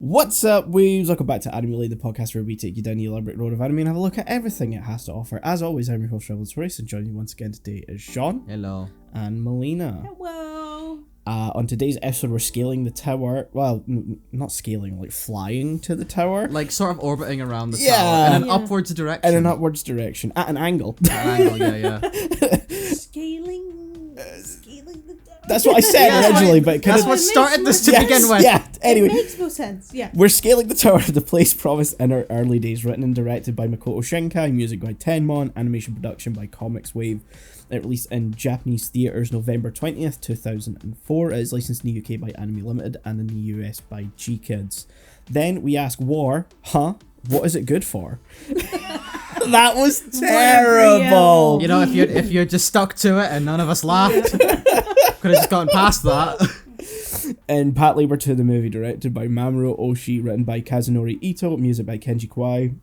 What's up, weebs? Welcome back to Anime Lane, the podcast where we take you down the elaborate road of anime and have a look at everything it has to offer. As always, I'm your host, Notorious, and joining you once again today is Shaun. Hello. And Melina. Hello. On today's episode, we're scaling the tower. Well, not scaling, like flying to the tower. Like sort of orbiting around the tower in an upwards direction. In an upwards direction, at an angle. Yeah. Scaling the tower. That's what I said originally, but that's what started this to begin with. Yeah, anyway. It makes no sense, yeah. We're scaling the tower of the place promised in our early days. Written and directed by Makoto Shinkai, music by Tenmon, animation production by Comics Wave. It released in Japanese theatres November 20th, 2004. It is licensed in the UK by Anime Limited and in the US by G-Kids. Then we ask War, what is it good for? That was terrible. You know, if you just stuck to it and none of us laughed, could have just gotten past that. And Patlabor 2, the movie, directed by Mamoru Oshii, written by Kazunori Ito, music by Kenji Kawai,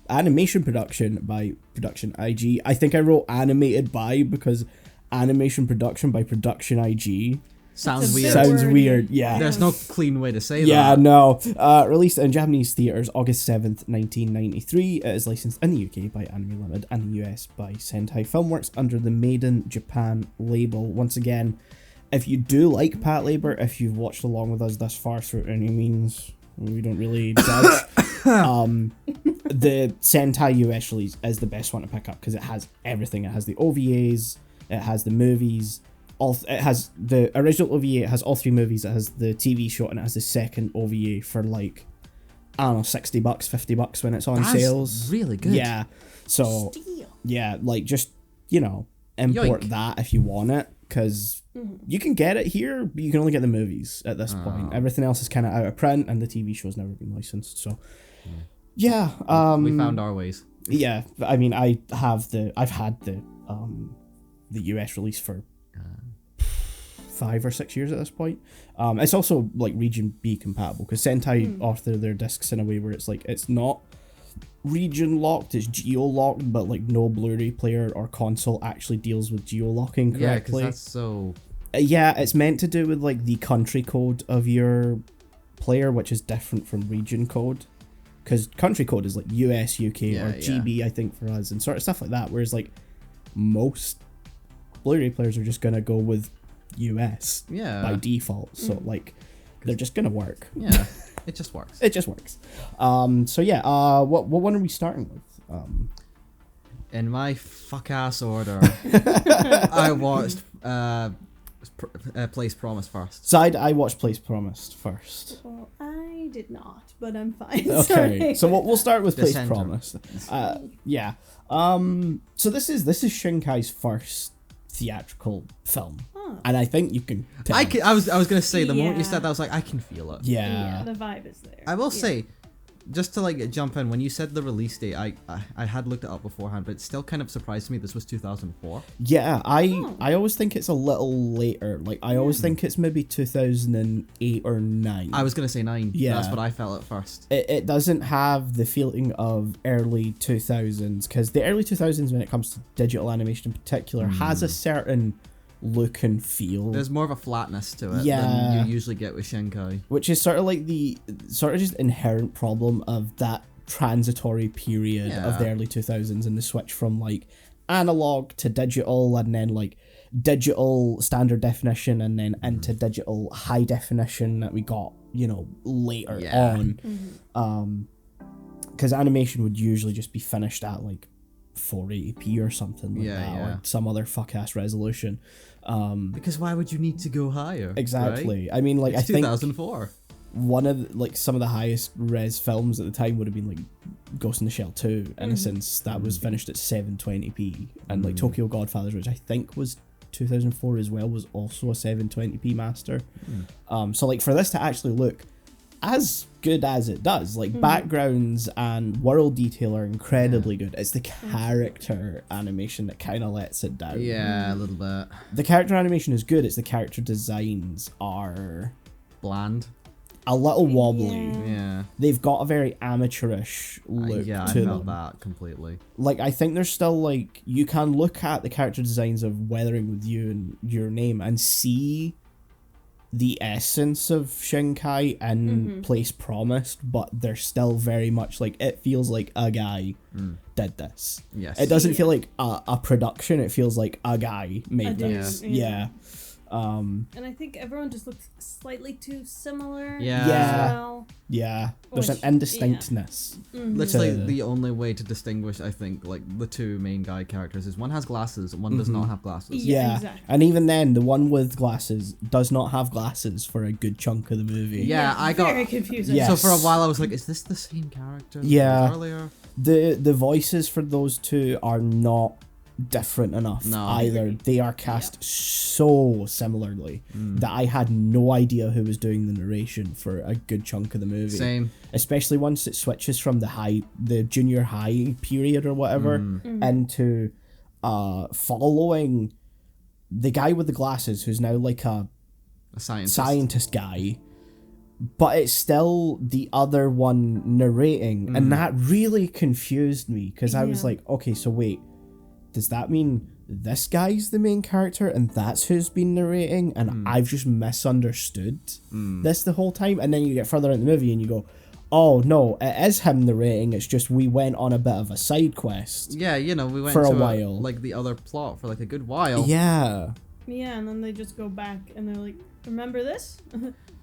animation production by Production IG. I think I wrote animated by because animation production by Production IG. Sounds weird. Sounds weird, yeah. There's no clean way to say that. Yeah, no. Released in Japanese theatres August 7th, 1993. It is licensed in the UK by Anime Limited and the US by Sentai Filmworks under the Maiden Japan label. Once again, if you do like Patlabor, if you've watched along with us thus far through any means, we don't really judge. The Sentai US release is the best one to pick up because it has everything. It has the OVAs, it has the movies, it has the original OVA, it has all three movies, it has the TV show, and it has the second OVA for like, I don't know, $60, $50 when it's on sales. Really good. Yeah. So, yeah, like just, you know, import that if you want it, because you can get it here, but you can only get the movies at this point. Everything else is kind of out of print, and the TV show's never been licensed, so yeah. We found our ways. Yeah, I mean, I've had the US release for 5 or 6 years at this point. It's also like region B compatible because Sentai author their discs in a way where it's like it's not region locked, it's geo locked, but like no Blu-ray player or console actually deals with geo locking correctly. Yeah, because that's so. Yeah, it's meant to do with like the country code of your player, which is different from region code. Because country code is like US, UK, or GB, I think, for us, and sort of stuff like that. Whereas like most Blu-ray players are just gonna go with US by default. So like they're just gonna work. Yeah, it just works. It just works. So yeah, what one are we starting with? In my fuck ass order, I watched Place Promised first. So I watched Place Promised first. Well, I did not, but I'm fine. Okay, Sorry. so we'll start with Place center. Promised. Yeah. So this is Shinkai's first theatrical film, and I think you can tell. I was gonna say the moment you said that, I was like, I can feel it. Yeah, the vibe is there. I will say, just to like jump in, when you said the release date, I had looked it up beforehand, but it still kind of surprised me this was 2004. Yeah, I always think it's a little later. Like I always think it's maybe 2008 or 9. I was gonna say 9. Yeah, that's what I felt at first. It doesn't have the feeling of early 2000s because the early 2000s, when it comes to digital animation in particular, has a certain look and feel. There's more of a flatness to it Yeah, than you usually get with Shinkai. which is sort of like the just inherent problem of that transitory period of the early 2000s and the switch from like analog to digital and then like digital standard definition and then into digital high definition that we got, you know, later on. Because animation would usually just be finished at like 480p or something like that, or some other fuck ass resolution. Because why would you need to go higher? Exactly. Right? I mean, like, it's I think 2004. one of like some of the highest res films at the time would have been like Ghost in the Shell 2, in a sense, that was finished at 720p, and like Tokyo Godfathers, which I think was 2004 as well, was also a 720p master. So like for this to actually look as good as it does, like backgrounds and world detail are incredibly good. It's the character animation that kind of lets it down. Yeah, a little bit. The character animation is good, it's the character designs are bland, a little wobbly. Yeah. They've got a very amateurish look I to felt them. that completely. Like, I think there's still, like, you can look at the character designs of Weathering With You and Your Name and see the essence of Shinkai and Place Promised, but they're still very much like, it feels like a guy did this. Yes. It doesn't feel like a production, it feels like a guy made dude, this. yeah. Yeah. And I think everyone just looks slightly too similar. Yeah. as Yeah. well. Yeah. There's Which- an indistinctness. That's to- like the only way to distinguish, I think, like the two main guy characters is one has glasses and one does not have glasses. Yeah, Yeah. exactly. And even then, the one with glasses does not have glasses for a good chunk of the movie. Yeah, I got. very confusing. Yeah. So for a while I was like, is this the same character? that Yeah. was earlier? The voices for those two are not different enough No. either. They are cast so similarly that I had no idea who was doing the narration for a good chunk of the movie. Same. Especially once it switches from the junior high period or whatever into following the guy with the glasses who's now like a A scientist. scientist guy, but it's still the other one narrating, and that really confused me because I was Yeah. like, okay, so wait, does that mean this guy's the main character and that's who's been narrating, and I've just misunderstood this the whole time? And then you get further in the movie and you go, oh no, it is him narrating, it's just we went on a bit of a side quest. Yeah, you know, we went For a to while. like the other plot for like a good while. Yeah. Yeah, and then they just go back and they're like, remember this?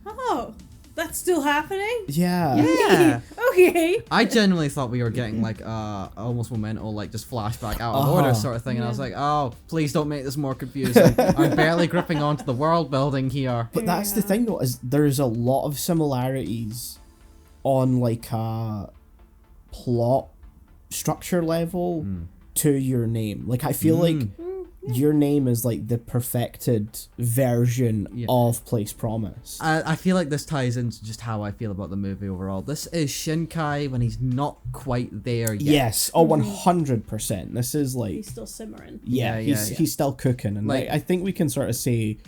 Oh, that's still happening? Yeah. Yeah. Okay. I genuinely thought we were getting like almost Memento, like just flashback out of order sort of thing, and I was like, oh, please don't make this more confusing. I'm barely gripping onto the world building here. But that's the Yeah. thing though, is there's a lot of similarities on like a plot structure level to Your Name. Like I feel like Your Name is like the perfected version Yeah. of Place Promise. I feel like this ties into just how I feel about the movie overall. This is Shinkai when he's not quite there yet. Yes, oh 100%. This is like He's still simmering. Yeah, he's yeah. he's still cooking, and Like- like I think we can sort of say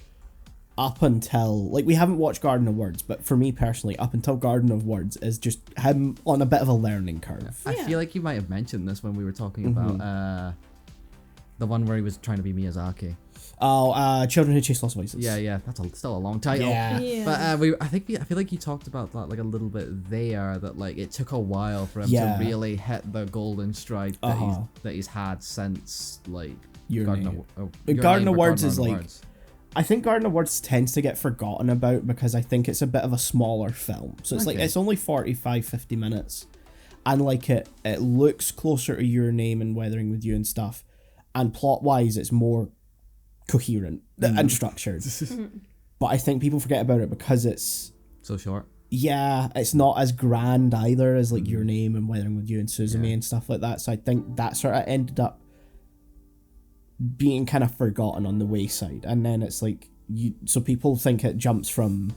up until like we haven't watched Garden of Words, but for me personally, up until Garden of Words is just him on a bit of a learning curve. I Yeah. feel like you might have mentioned this when we were talking about the one where he was trying to be Miyazaki. Oh, Children Who Chase Lost Voices. Yeah, that's still a long title. Yeah. Yeah. But I feel like you talked about that like a little bit there. That like it took a while for him Yeah. to really hit the golden stride that Uh-huh. he's had since like Your Garden Name. Your Garden Name of or Words Garden is of like- Words. I think Garden of Words tends to get forgotten about because I think it's a bit of a smaller film. So it's like Okay. it's only 45-50 minutes, and like it looks closer to Your Name and Weathering with You and stuff, and plot wise it's more coherent and structured. But I think people forget about it because it's So short. it's not as grand either as like Your Name and Weathering with You and Suzume Yeah. and stuff like that. So I think that sort of ended up being kind of forgotten on the wayside, and then it's like so people think it jumps from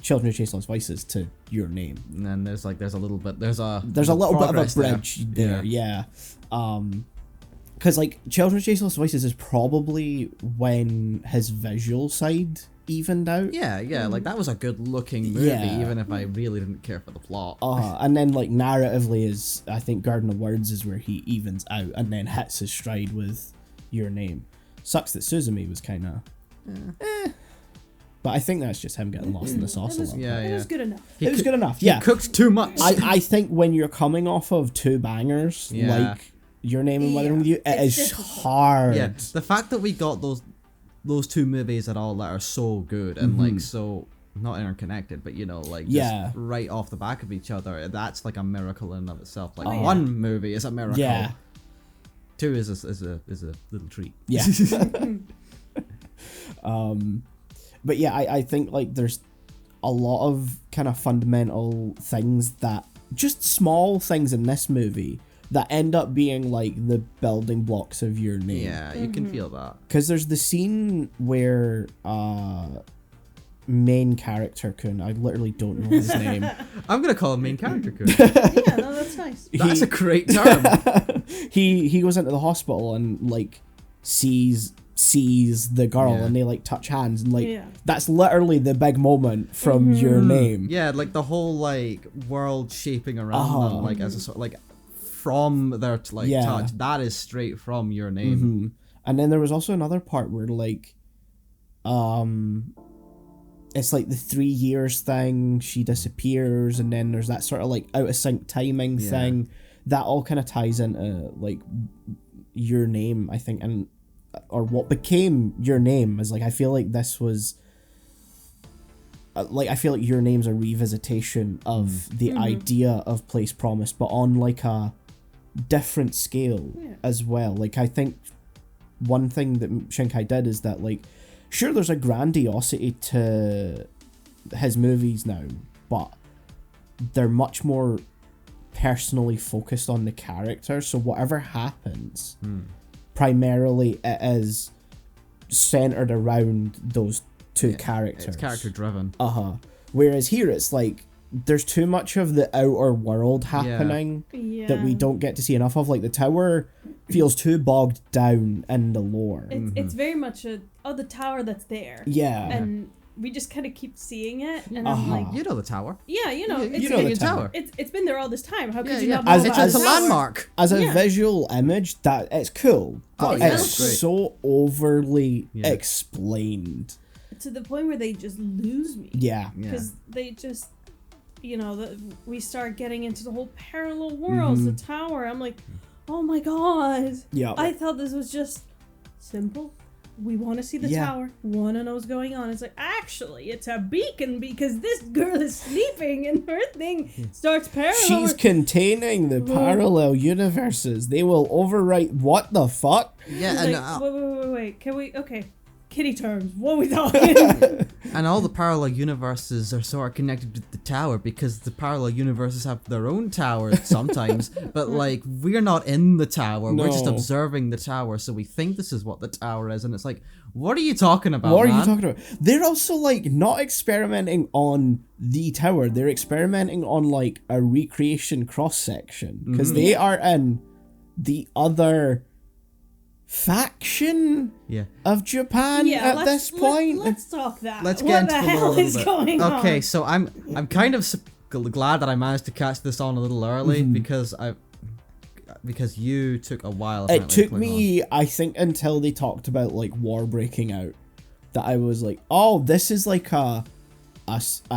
Children Who Chase Lost Voices to Your Name. And then there's a little bit there's a Little bit of a progress there. bridge there, yeah. Because like Children Who Chase Lost Voices is probably when his visual side evened out. Yeah, like that was a good looking movie, Yeah. even if I really didn't care for the plot. And then like narratively is I think Garden of Words is where he evens out and then hits his stride with Your Name. Sucks that Suzume was kind of but I think that's just him getting lost in the sauce a little. Yeah, It yeah. was good enough. It was good enough. He Yeah. cooked too much. I think when you're coming off of two bangers Yeah. like Your Name and Weathering Yeah, with You, it it's is difficult. hard. Yeah, the fact that we got those two movies at all that are so good and like so not interconnected, but you know, like just Yeah. right off the back of each other, that's like a miracle in and of itself. Like Oh, yeah. one movie is a miracle. Yeah. Two is a little treat. Yeah. But yeah, I think like there's a lot of kind of fundamental things that just small things in this movie that end up being like the building blocks of Your Name. Yeah, you can feel that. Because there's the scene where main character Kun, I literally don't know his name. I'm gonna call him main character. Kun. Yeah, no, that's nice. That's a great term. he goes into the hospital and like sees the girl Yeah. and they like touch hands and like Yeah. that's literally the big moment from Your Name. Yeah, like the whole like world shaping around them, like as a sort like from their like Yeah. touch. That is straight from Your Name. And then there was also another part where like it's like the 3 years thing, she disappears, and then there's that sort of like out of sync timing thing. That all kind of ties into like Your Name, I think, and or what became Your Name is like, I feel like this was like, I feel like Your Name's a revisitation of the idea of Place Promised, but on like a different scale as well. Like, I think one thing that Shinkai did is that, like, sure, there's a grandiosity to his movies now, but they're much more personally focused on the character. So whatever happens, primarily it is centered around those two characters. It's character driven. Whereas here it's like there's too much of the outer world happening that we don't get to see enough of. Like, the tower feels too bogged down in the lore. It's very much the tower that's there. Yeah. And we just kind of keep seeing it, and I'm like, You know the tower. yeah, you know, you know the tower. It's been there all this time. How could you Yeah. not know about It's a the tower? landmark. As a visual image, that it's cool, but yeah, it's it's great. so overly explained. To the point where they just lose me. Yeah. Because they just, you know, we start getting into the whole parallel worlds, the tower. I'm like, oh my god. Yeah. I thought this was just simple. We want to see the tower. Want to know what's going on. It's like, actually, it's a beacon because this girl is sleeping and her thing starts parallel. She's containing the parallel universes. They will overwrite. What the fuck? Yeah, It's and like, wait. Can we? Okay. Kitty terms. What are we talking? and all the parallel universes are sort of connected to the tower because the parallel universes have their own towers sometimes, but like, we're not in the tower. We're just No. observing the tower, so we think this is what the tower is, and it's like, what are you talking about? What are man? you talking about? They're also like not experimenting on the tower. They're experimenting on like a recreation cross section because they are in the other faction of Japan at this point. Let's talk that. Let's what get into the the lore hell a little is bit. going on? Okay, so I'm kind of glad that I managed to catch this on a little early because you took a while. It took me, I think, until they talked about like war breaking out, that I was like, oh, this is like a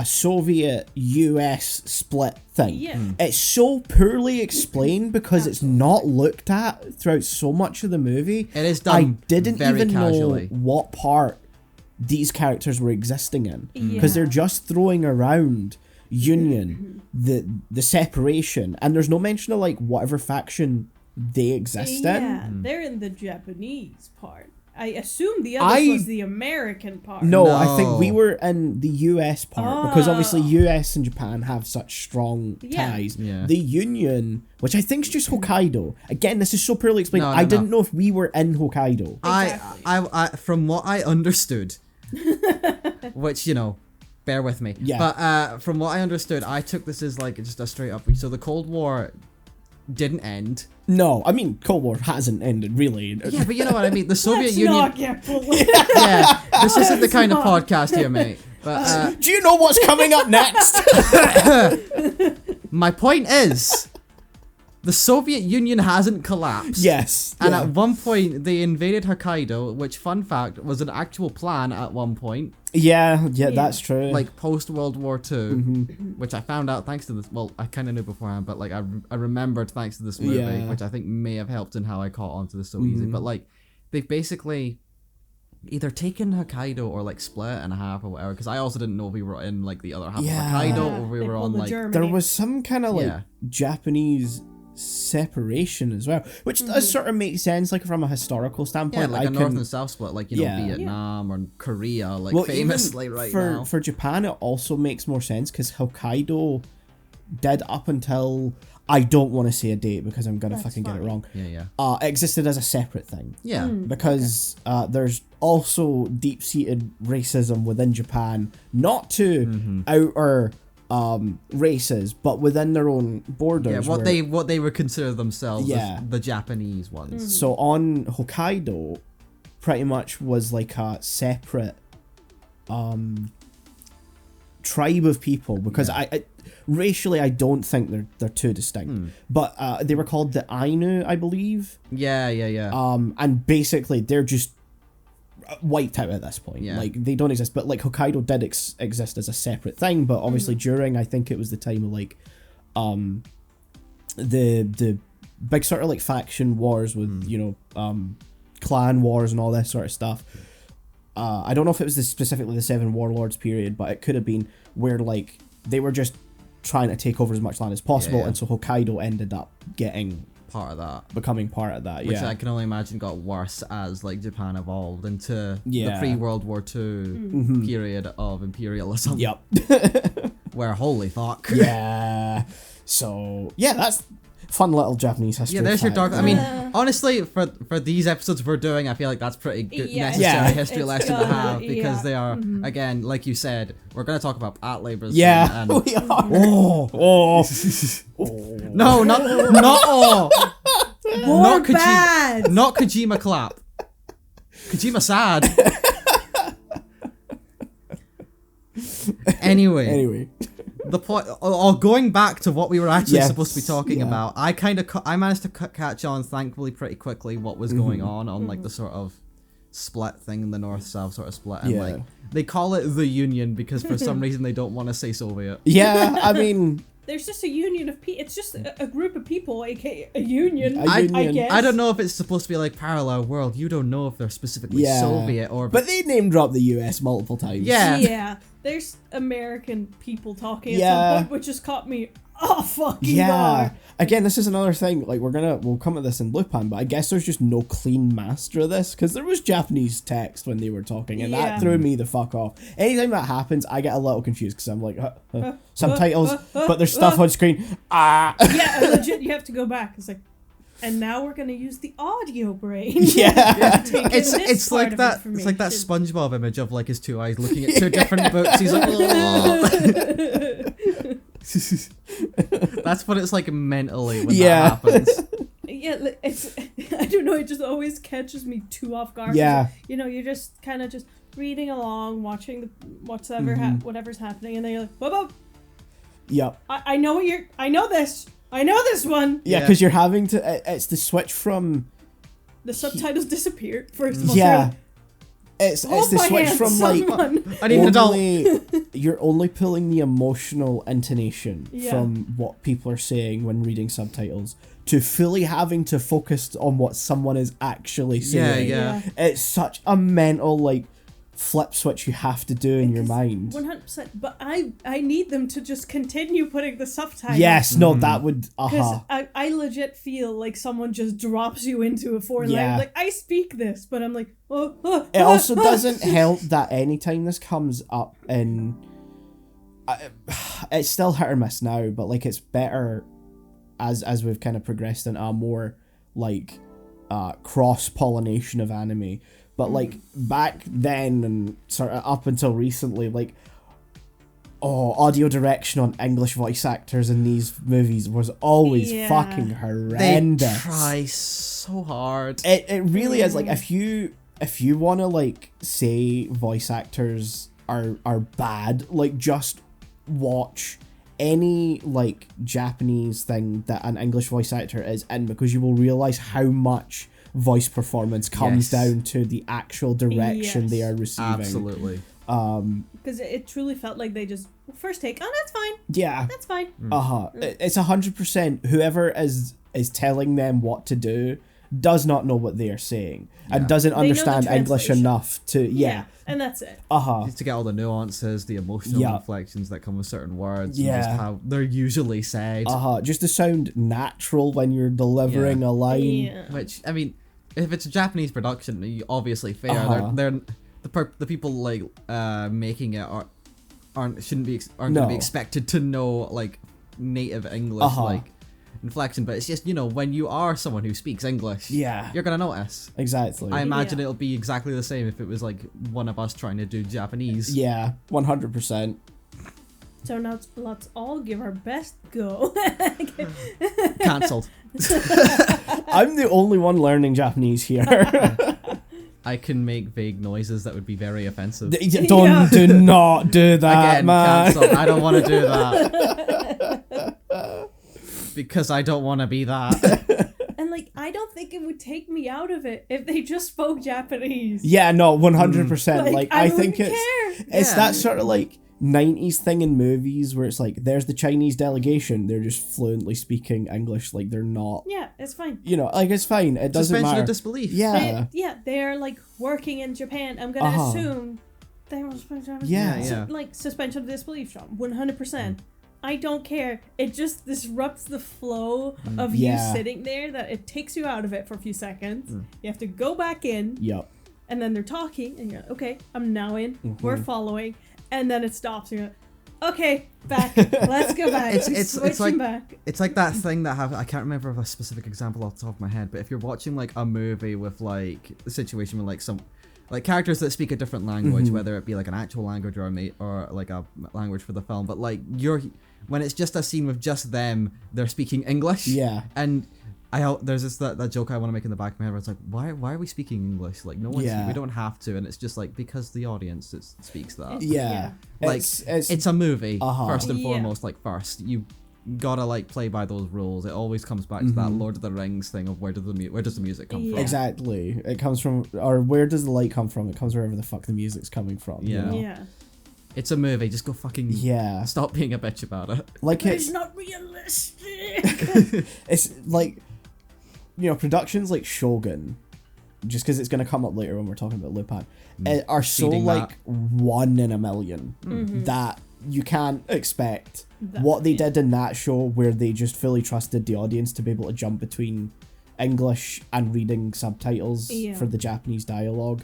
Soviet US split thing. Yeah. It's so poorly explained because it's not looked at throughout so much of the movie. It is done I didn't very even casually. know what part these characters were existing in Yeah. because they're just throwing around Union, the separation, and there's no mention of like whatever faction they exist in. Yeah, they're in the Japanese part. I assume the other was the American part. No, I think we were in the US part because obviously Oh. US and Japan have such strong ties. Yeah. The Union, which I think is just Hokkaido. Again, this is so poorly explained. No, I didn't know if we were in Hokkaido. Exactly. I from what I understood, which, you know, bear with me. Yeah. But from what I understood, I took this as like just a straight up. So the Cold War didn't end. No, I mean, Cold War hasn't ended, really. Yeah, but you know what I mean. The Soviet Let's Union. not get Yeah, this isn't the kind of podcast here, mate. But Do you know what's coming up next? my point is, the Soviet Union hasn't collapsed. Yes. And yeah. at one point, they invaded Hokkaido, which, fun fact, was an actual plan at one point. Yeah, that's true. Like post World War II, which I found out thanks to this. Well, I kind of knew beforehand, but like I remembered thanks to this movie, Yeah. which I think may have helped in how I caught onto this so easy. But like, they've basically either taken Hokkaido or like split it in half or whatever. Because I also didn't know if we were in like the other half Yeah. of Hokkaido or we were on like. there was some kind of like Yeah. Japanese separation as well, which does sort of make sense, like from a historical standpoint. Yeah, like I a north can- and south split, like, you know, Yeah. Vietnam or Korea, like Well, famously even right for, now. For Japan, it also makes more sense because Hokkaido did up until, I don't want to say a date because I'm going to fucking get it wrong, Yeah. existed as a separate thing. Yeah. Because there's also deep-seated racism within Japan, not to outer races, but within their own borders. Yeah, what they would consider themselves Yeah. as the Japanese ones. So on Hokkaido, pretty much was like a separate tribe of people because I racially I don't think they're too distinct, but they were called the Ainu, I believe. Yeah. And basically they're just wiped out at this point. Yeah. Like, they don't exist. But, like, Hokkaido did exist as a separate thing, but obviously during, I think it was the time of, like, the big sort of, like, faction wars with, you know, clan wars and all this sort of stuff. I don't know if it was specifically the Seven Warlords period, but it could have been where, like, they were just trying to take over as much land as possible, and so Hokkaido ended up becoming part of that, which I can only imagine got worse as, like, Japan evolved into the pre-World War II period of imperialism. Yep. Where, holy fuck. Yeah. So, yeah, that's fun little Japanese history. Yeah, there's fact. your dark. I mean, honestly, for these episodes we're doing, I feel like that's pretty good, necessary history lesson to have, because they are, again, like you said, we're going to talk about Patlabor. Yeah, and we are. Oh. No, not oh. More bad. Not Kojima clap. Kojima sad. Anyway. The point, going back to what we were actually supposed to be talking about, I managed to catch on, thankfully, pretty quickly what was going on like the sort of split thing, the north-south sort of split, and like they call it the Union because for some reason they don't want to say Soviet. Yeah, I mean, there's just a union of people. It's just a group of people, aka a union. I guess. I don't know if it's supposed to be like parallel world. You don't know if they're specifically Soviet or. But they name drop the US multiple times. Yeah. There's American people talking at some point, which just caught me fucking guard. Again, this is another thing. Like, we'll come at this in Lupin, but I guess there's just no clean master of this, because there was Japanese text when they were talking, and that threw me the fuck off. Anytime that happens, I get a little confused, because I'm like, subtitles, but there's stuff on screen. Yeah, legit, you have to go back. It's like, and now we're gonna use the audio brain. Yeah. It's like that. It's like that SpongeBob image of like his two eyes looking at two different books. He's like, that's what it's like mentally when that happens. Yeah, it's. I don't know. It just always catches me too off guard. Yeah. You know, you're just kind of just reading along, watching whatever's happening, and then you're like, whoa. Yep. I know what you're. I know this. I know this one. Yeah, because you're having to. It's the switch from. The subtitles disappear first of all. Yeah. It's the switch from like. I need an adult. You're only pulling the emotional intonation from what people are saying when reading subtitles to fully having to focus on what someone is actually saying. Yeah. It's such a mental like flip switch you have to do in your mind. 100%. But I need them to just continue putting the subtitles. Yes, no, that would. Because I legit feel like someone just drops you into a foreign language. Like, I speak this, but I'm like, It also doesn't help that anytime this comes up in. It's still hit or miss now, but like it's better as we've kind of progressed into a more like cross pollination of anime. But like back then and sort of up until recently, like audio direction on English voice actors in these movies was always fucking horrendous. They try so hard. It really is. Like if you want to like say voice actors are bad, like just watch any like Japanese thing that an English voice actor is in, because you will realize how much voice performance comes down to the actual direction they are receiving. Absolutely. Because it truly felt like they just first take, that's fine. Yeah. That's fine. It's 100% whoever is telling them what to do does not know what they are saying and doesn't understand English enough to and that's it. Just to get all the nuances, the emotional inflections that come with certain words, and just how they're usually said. Just to sound natural when you're delivering a line. Which, I mean, if it's a Japanese production, obviously fair. They're the people like making it aren't going to be expected to know like native English like inflection, but it's just, you know, when you are someone who speaks English, you're gonna notice. Exactly. I imagine it'll be exactly the same if it was like one of us trying to do Japanese. 100%. So now let's all give our best go. Cancelled. I'm the only one learning Japanese here. I can make vague noises that would be very offensive. Do not do that, again, man. Cancelled. I don't want to do that. Because I don't want to be that. And And like, I don't think it would take me out of it if they just spoke Japanese. Yeah, no, 100%. Like I think care. it's that sort of like 90s thing in movies where it's like there's the Chinese delegation, they're just fluently speaking English, like they're not. Yeah, it's fine. You know, like it's fine. It doesn't Suspension matter. of disbelief. Yeah. They're like working in Japan. I'm gonna assume they will speak Japanese. Yeah. So, like suspension of disbelief, Shaun. 100%. I don't care. It just disrupts the flow of you sitting there. That it takes you out of it for a few seconds. You have to go back in. Yep. And then they're talking, and you're like, okay, I'm now in. We're following, and then it stops. And you're like, okay, back. Let's go back. It's like back. It's like that thing that I can't remember a specific example off the top of my head, but if you're watching like a movie with like a situation with like some like characters that speak a different language, whether it be like an actual language or like a language for the film, but like when it's just a scene with just them, they're speaking English. Yeah. And there's this that joke I want to make in the back of my head where it's like, why are we speaking English? Like no one's we don't have to, and it's just like because the audience speaks that. Yeah. Like it's a movie first and Yeah. foremost. Like first you gotta like play by those rules. It always comes back to that Lord of the Rings thing of where does the music come from? Exactly. It comes from, or where does the light come from? It comes wherever the fuck the music's coming from. Yeah. You know? Yeah. It's a movie. Just go fucking stop being a bitch about it. Like It's not realistic. it's like, you know, productions like Shogun, just because it's going to come up later when we're talking about Lupin, are so Seeding like 1 in a million that you can't expect what they did in that show, where they just fully trusted the audience to be able to jump between English and reading subtitles for the Japanese dialogue.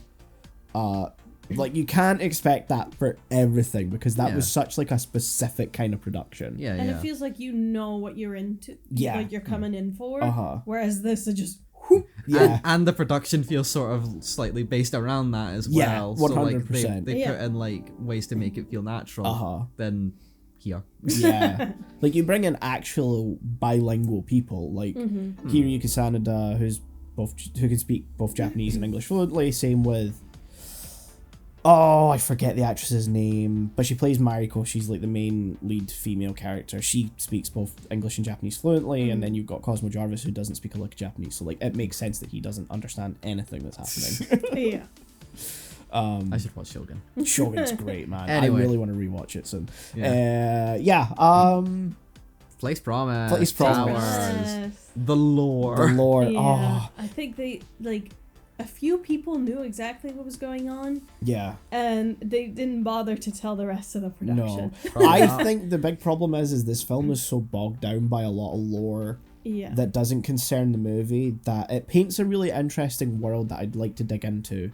Like you can't expect that for everything, because that was such like a specific kind of production. Yeah, And it feels like you know what you're into. Yeah. Like you're coming in for. Uh-huh. Whereas this is just. Yeah. And the production feels sort of slightly based around that as Yeah, well. So like 100%. they put in like ways to make it feel natural. Then here. Yeah. Like you bring in actual bilingual people, like Kiryu Kusanada, who can speak both Japanese and English fluently. Same with I forget the actress's name, but she plays Mariko. She's like the main lead female character. She speaks both English and Japanese fluently, and then you've got Cosmo Jarvis, who doesn't speak a lick of Japanese. So like it makes sense that he doesn't understand anything that's happening. I should watch Shogun. Shogun's great, man. Anyway. I really want to rewatch it soon. Place Promise. Place Promise. Yes. The lore. The lore. Yeah. I think they like a few people knew exactly what was going on, Yeah. and they didn't bother to tell the rest of the No. production. I think the big problem is this film is so bogged down by a lot of lore that doesn't concern the movie, that it paints a really interesting world that I'd like to dig into.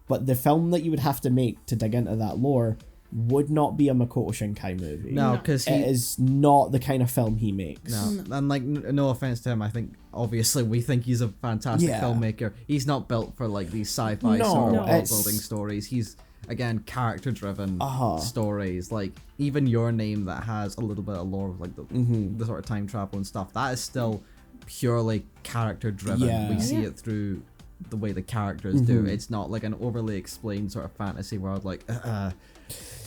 But the film that you would have to make to dig into that lore would not be a Makoto Shinkai movie. No, because it is not the kind of film he makes. No, and like no offense to him, I think obviously we think he's a fantastic filmmaker. He's not built for like these sci-fi sort of world building stories. He's again character driven stories. Like even Your Name, that has a little bit of lore, like the sort of time travel and stuff. That is still purely character driven. Yeah. We see it through the way the characters do. It's not like an overly explained sort of fantasy world, like another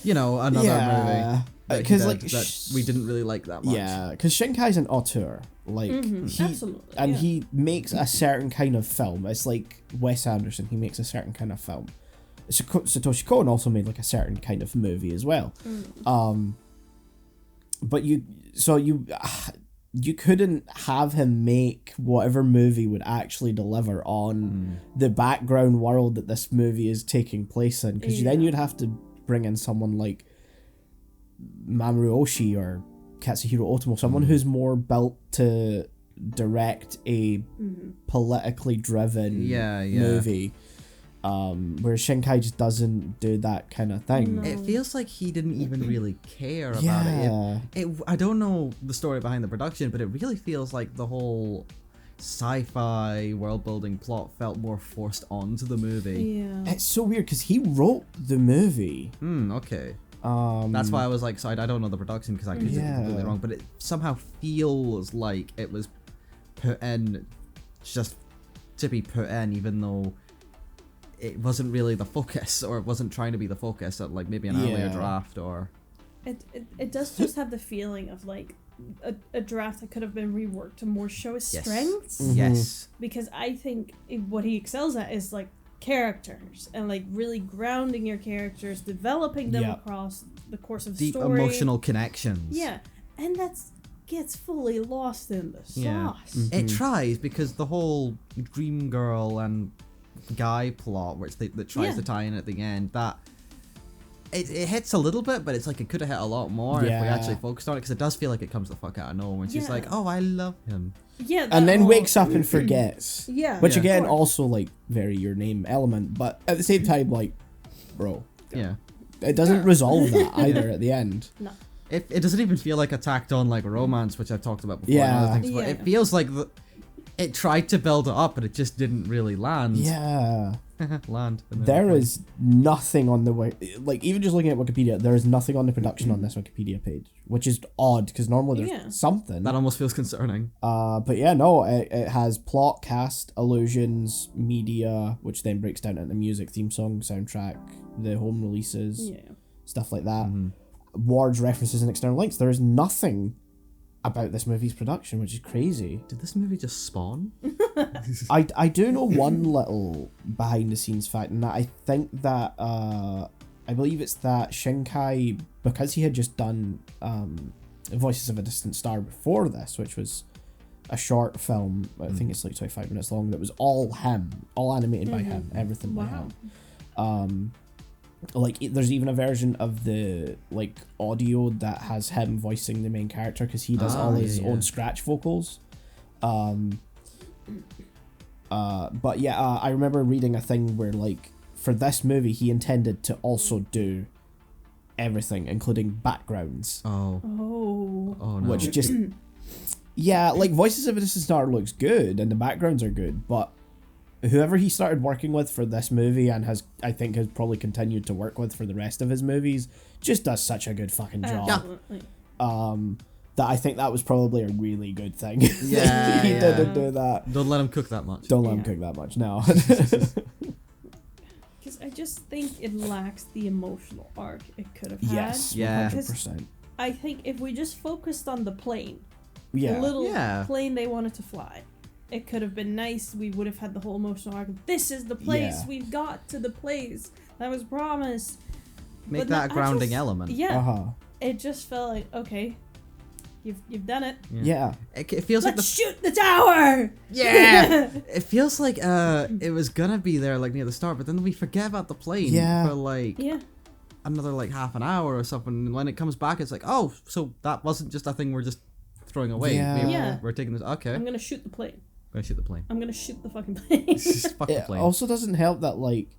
movie because like that we didn't really like that much. Yeah, because Shinkai's an auteur, like Absolutely, and he makes a certain kind of film. It's like Wes Anderson; he makes a certain kind of film. Satoshi Kon also made like a certain kind of movie as well. But you couldn't have him make whatever movie would actually deliver on the background world that this movie is taking place in, because then you'd have to bring in someone like Mamoru Oshii or Katsuhiro Otomo, someone who's more built to direct a politically driven movie. Whereas Shinkai just doesn't do that kind of thing. No. It feels like he didn't even really care about it. I don't know the story behind the production, but it really feels like the whole sci-fi world-building plot felt more forced onto the movie. Yeah. It's so weird because he wrote the movie. Okay. That's why I was like, so I don't know the production because I could be completely wrong, but it somehow feels like it was put in just to be put in, even though it wasn't really the focus, or it wasn't trying to be the focus at like maybe an earlier draft, or It does just have the feeling of like a draft that could have been reworked to more show his strengths. Yes. Because I think what he excels at is like characters and like really grounding your characters, developing them across the course of deep story. emotional connections. Yeah, and gets fully lost in the sauce. It tries, because the whole dream girl and guy plot, which that tries to tie in at the end, that it hits a little bit, but it's like it could have hit a lot more if we actually focused on it, because it does feel like it comes the fuck out of nowhere when she's like, oh, I love him. Yeah, and then wakes up and forgets. Which again, also like very your name element, but at the same time, like, bro. Yeah. It doesn't resolve that either at the end. No. It doesn't even feel like a tacked on like romance, which I've talked about before. And other things, but it feels like it tried to build it up, but it just didn't really land. Yeah. Land. There is nothing on the way. Like, even just looking at Wikipedia, there is nothing on the production on this Wikipedia page, which is odd because normally there's something. That almost feels concerning. But yeah, no, it has plot, cast, illusions, media, which then breaks down into music, theme song, soundtrack, the home releases, stuff like that. Awards, references, and external links. There is nothing about this movie's production, which is crazy. Did this movie just spawn? I do know one little behind the scenes fact, and that I think that I believe it's that Shinkai, because he had just done Voices of a Distant Star before this, which was a short film, I think it's like 25 minutes long, that was all him, all animated by him, everything by him. Like, there's even a version of the like audio that has him voicing the main character, because he does all his own scratch vocals. But yeah, I remember reading a thing where, like, for this movie he intended to also do everything, including backgrounds. Oh no. Which just yeah, like, Voices of a Distant Star looks good and the backgrounds are good, but whoever he started working with for this movie, and has probably continued to work with for the rest of his movies, just does such a good fucking job. That I think that was probably a really good thing. Yeah, he didn't do that. Don't let him cook that much. Don't let him cook that much. No. Because I just think it lacks the emotional arc it could have had. Yes. Yeah. 100%. I think if we just focused on the plane, the little plane they wanted to fly, it could have been nice. We would have had the whole emotional arc. This is the place. We've got to the place that was promised. Make that a grounding element. Yeah. It just felt like, okay, you've done it. Yeah. It feels like Let's shoot the tower. Yeah. It feels like it was gonna be there like near the start, but then we forget about the plane for like another like half an hour or something. And when it comes back, it's like, oh, so that wasn't just a thing we're just throwing away. We're taking this. Okay. I'm gonna shoot the plane. I'm gonna shoot the plane. I'm gonna shoot the fucking plane. Fuck the plane. It also doesn't help that, like,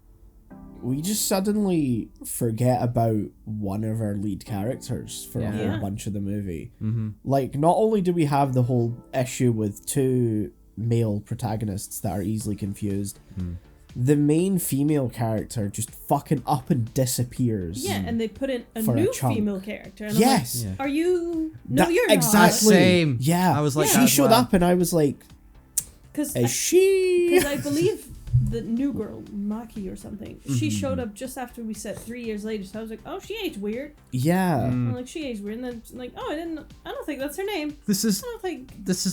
we just suddenly forget about one of our lead characters for a whole bunch of the movie. Like, not only do we have the whole issue with two male protagonists that are easily confused, the main female character just fucking up and disappears. Yeah, and they put in a new female character. And yes. I'm like, are you? No, you're exactly. not. Same. Yeah. I was like, she showed up and I was like, is she? Because I believe the new girl, Maki or something, she showed up just after we said 3 years later. So I was like, oh, she aged weird. Yeah. I'm like, she aged weird. And then like, oh, I don't think that's her name. This is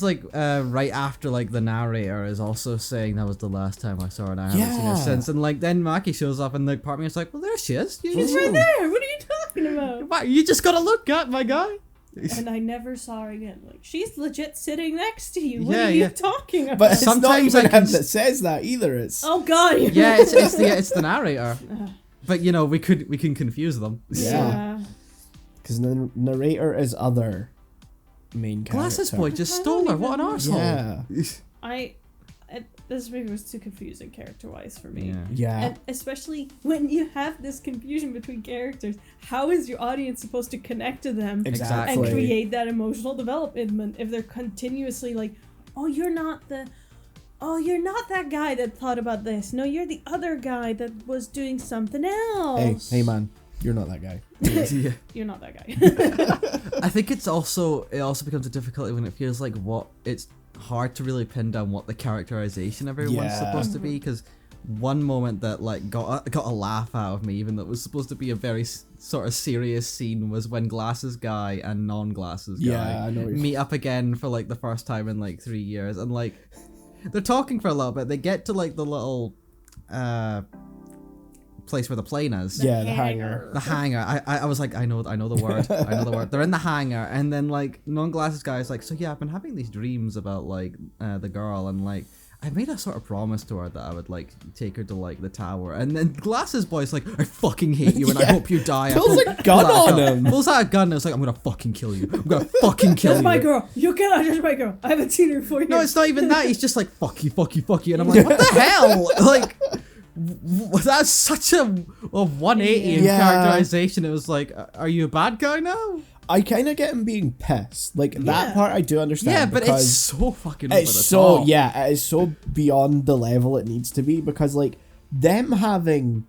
like right after like the narrator is also saying that was the last time I saw her and I haven't seen her since. And like then Maki shows up and the part of me is like, well, there she is. She's right there. What are you talking about? You just gotta look at my guy. And I never saw her again. Like, she's legit sitting next to you. What are you talking about? But it's sometimes not even him that says that either. It's oh god. Yeah, it's the narrator. But you know, we can confuse them. Yeah. Because the narrator is other main character. Glasses Boy just stole her. What an arsehole. Yeah. This movie was too confusing character-wise for me. Yeah. And especially when you have this confusion between characters, how is your audience supposed to connect to them exactly and create that emotional development if they're continuously like, oh, you're not that guy that thought about this. No, you're the other guy that was doing something else. Hey man, you're not that guy. You're not that guy. I think it also becomes a difficulty when it feels like it's hard to really pin down what the characterization of everyone's supposed to be, because one moment that like got a laugh out of me, even though it was supposed to be a very sort of serious scene, was when Glasses Guy and Non-Glasses Guy meet up again for like the first time in like 3 years, and like they're talking for a little bit. They get to like the little place where the plane is. The hangar. The hangar. I was like, I know the word. I know the word. They're in the hangar, and then like Non-Glasses Guy is like, so yeah, I've been having these dreams about like the girl, and like I made a sort of promise to her that I would like take her to like the tower, and then Glasses Boy's like, I fucking hate you, and I hope you die. Pulls a gun on him. Pulls out a gun, and it's like, I'm gonna fucking kill you. I'm gonna fucking kill you. That's my girl. You cannot touch my girl. I haven't seen her for years. No, it's not even that. He's just like, fuck you, fuck you, fuck you, and I'm like, what the hell? Like. That's such a 180 in characterization. It was like, are you a bad guy now? I kind of get him being pissed. Like, that part I do understand. Yeah, but it's so fucking over the top. Yeah, it is so beyond the level it needs to be, because, like, them having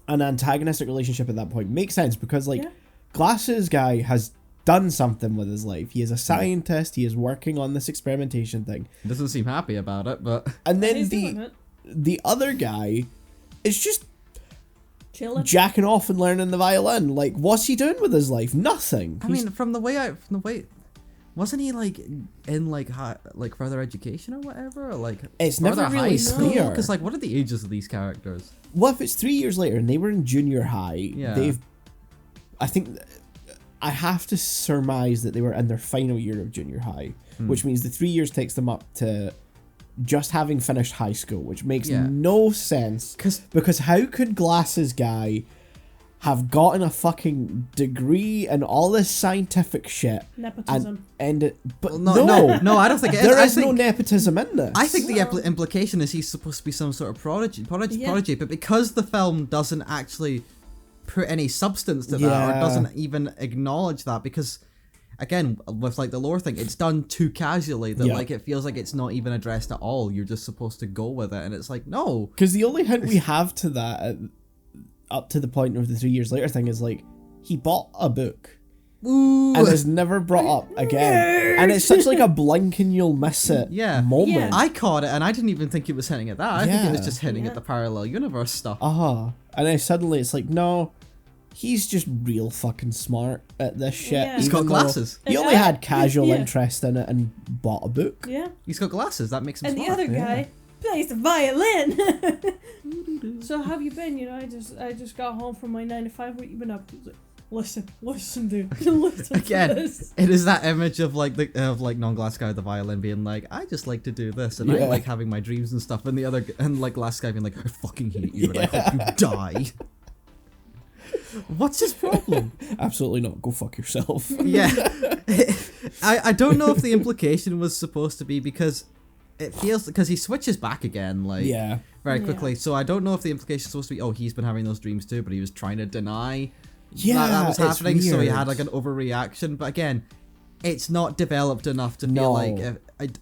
an antagonistic relationship at that point makes sense, because, like, Glasses Guy has done something with his life. He is a scientist. He is working on this experimentation thing. Doesn't seem happy about it, but... And then the other guy is just chilling, jacking off and learning the violin. Like, what's he doing with his life? Nothing. I mean, from the way wasn't he like in like further education or whatever, or like it's never really clear, because like, what are the ages of these characters? Well, if it's 3 years later and they were in junior high, I think I have to surmise that they were in their final year of junior high, which means the 3 years takes them up to just having finished high school, which makes no sense. Because how could Glasses Guy have gotten a fucking degree and all this scientific shit? Nepotism. But no, I don't think it is. There is no nepotism in this. I think the implication is he's supposed to be some sort of prodigy, but because the film doesn't actually put any substance to that, or doesn't even acknowledge that, because again, with like the lore thing, it's done too casually that like it feels like it's not even addressed at all. You're just supposed to go with it, and it's like, no. Because the only hint we have to that, up to the point of the 3 years later thing, is like, he bought a book. Ooh. And is never brought up again. And it's such like a blink and you'll miss it moment. Yeah. I caught it, and I didn't even think it was hinting at that. I think it was just hinting at the parallel universe stuff. And then suddenly it's like, no, he's just real fucking smart at this shit. Yeah. He's got glasses. He only had casual interest in it and bought a book. Yeah. He's got glasses. That makes him smart. And the other guy plays the violin. So how have you been? You know, I just got home from my 9 to 5. What you been up to? Like, listen, dude. Listen again, to this. It is that image of like Non-Glass Guy with the violin being like, I just like to do this, and I like having my dreams and stuff, and the other like Glass Guy being like, I fucking hate you, and I hope you die. What's his problem? Absolutely not. Go fuck yourself. Yeah. I don't know if the implication was supposed to be, because it feels, because he switches back again like very quickly. So I don't know if the implication is supposed to be, oh, he's been having those dreams too, but he was trying to deny that was happening. Weird. So he had like an overreaction. But again, it's not developed enough to feel like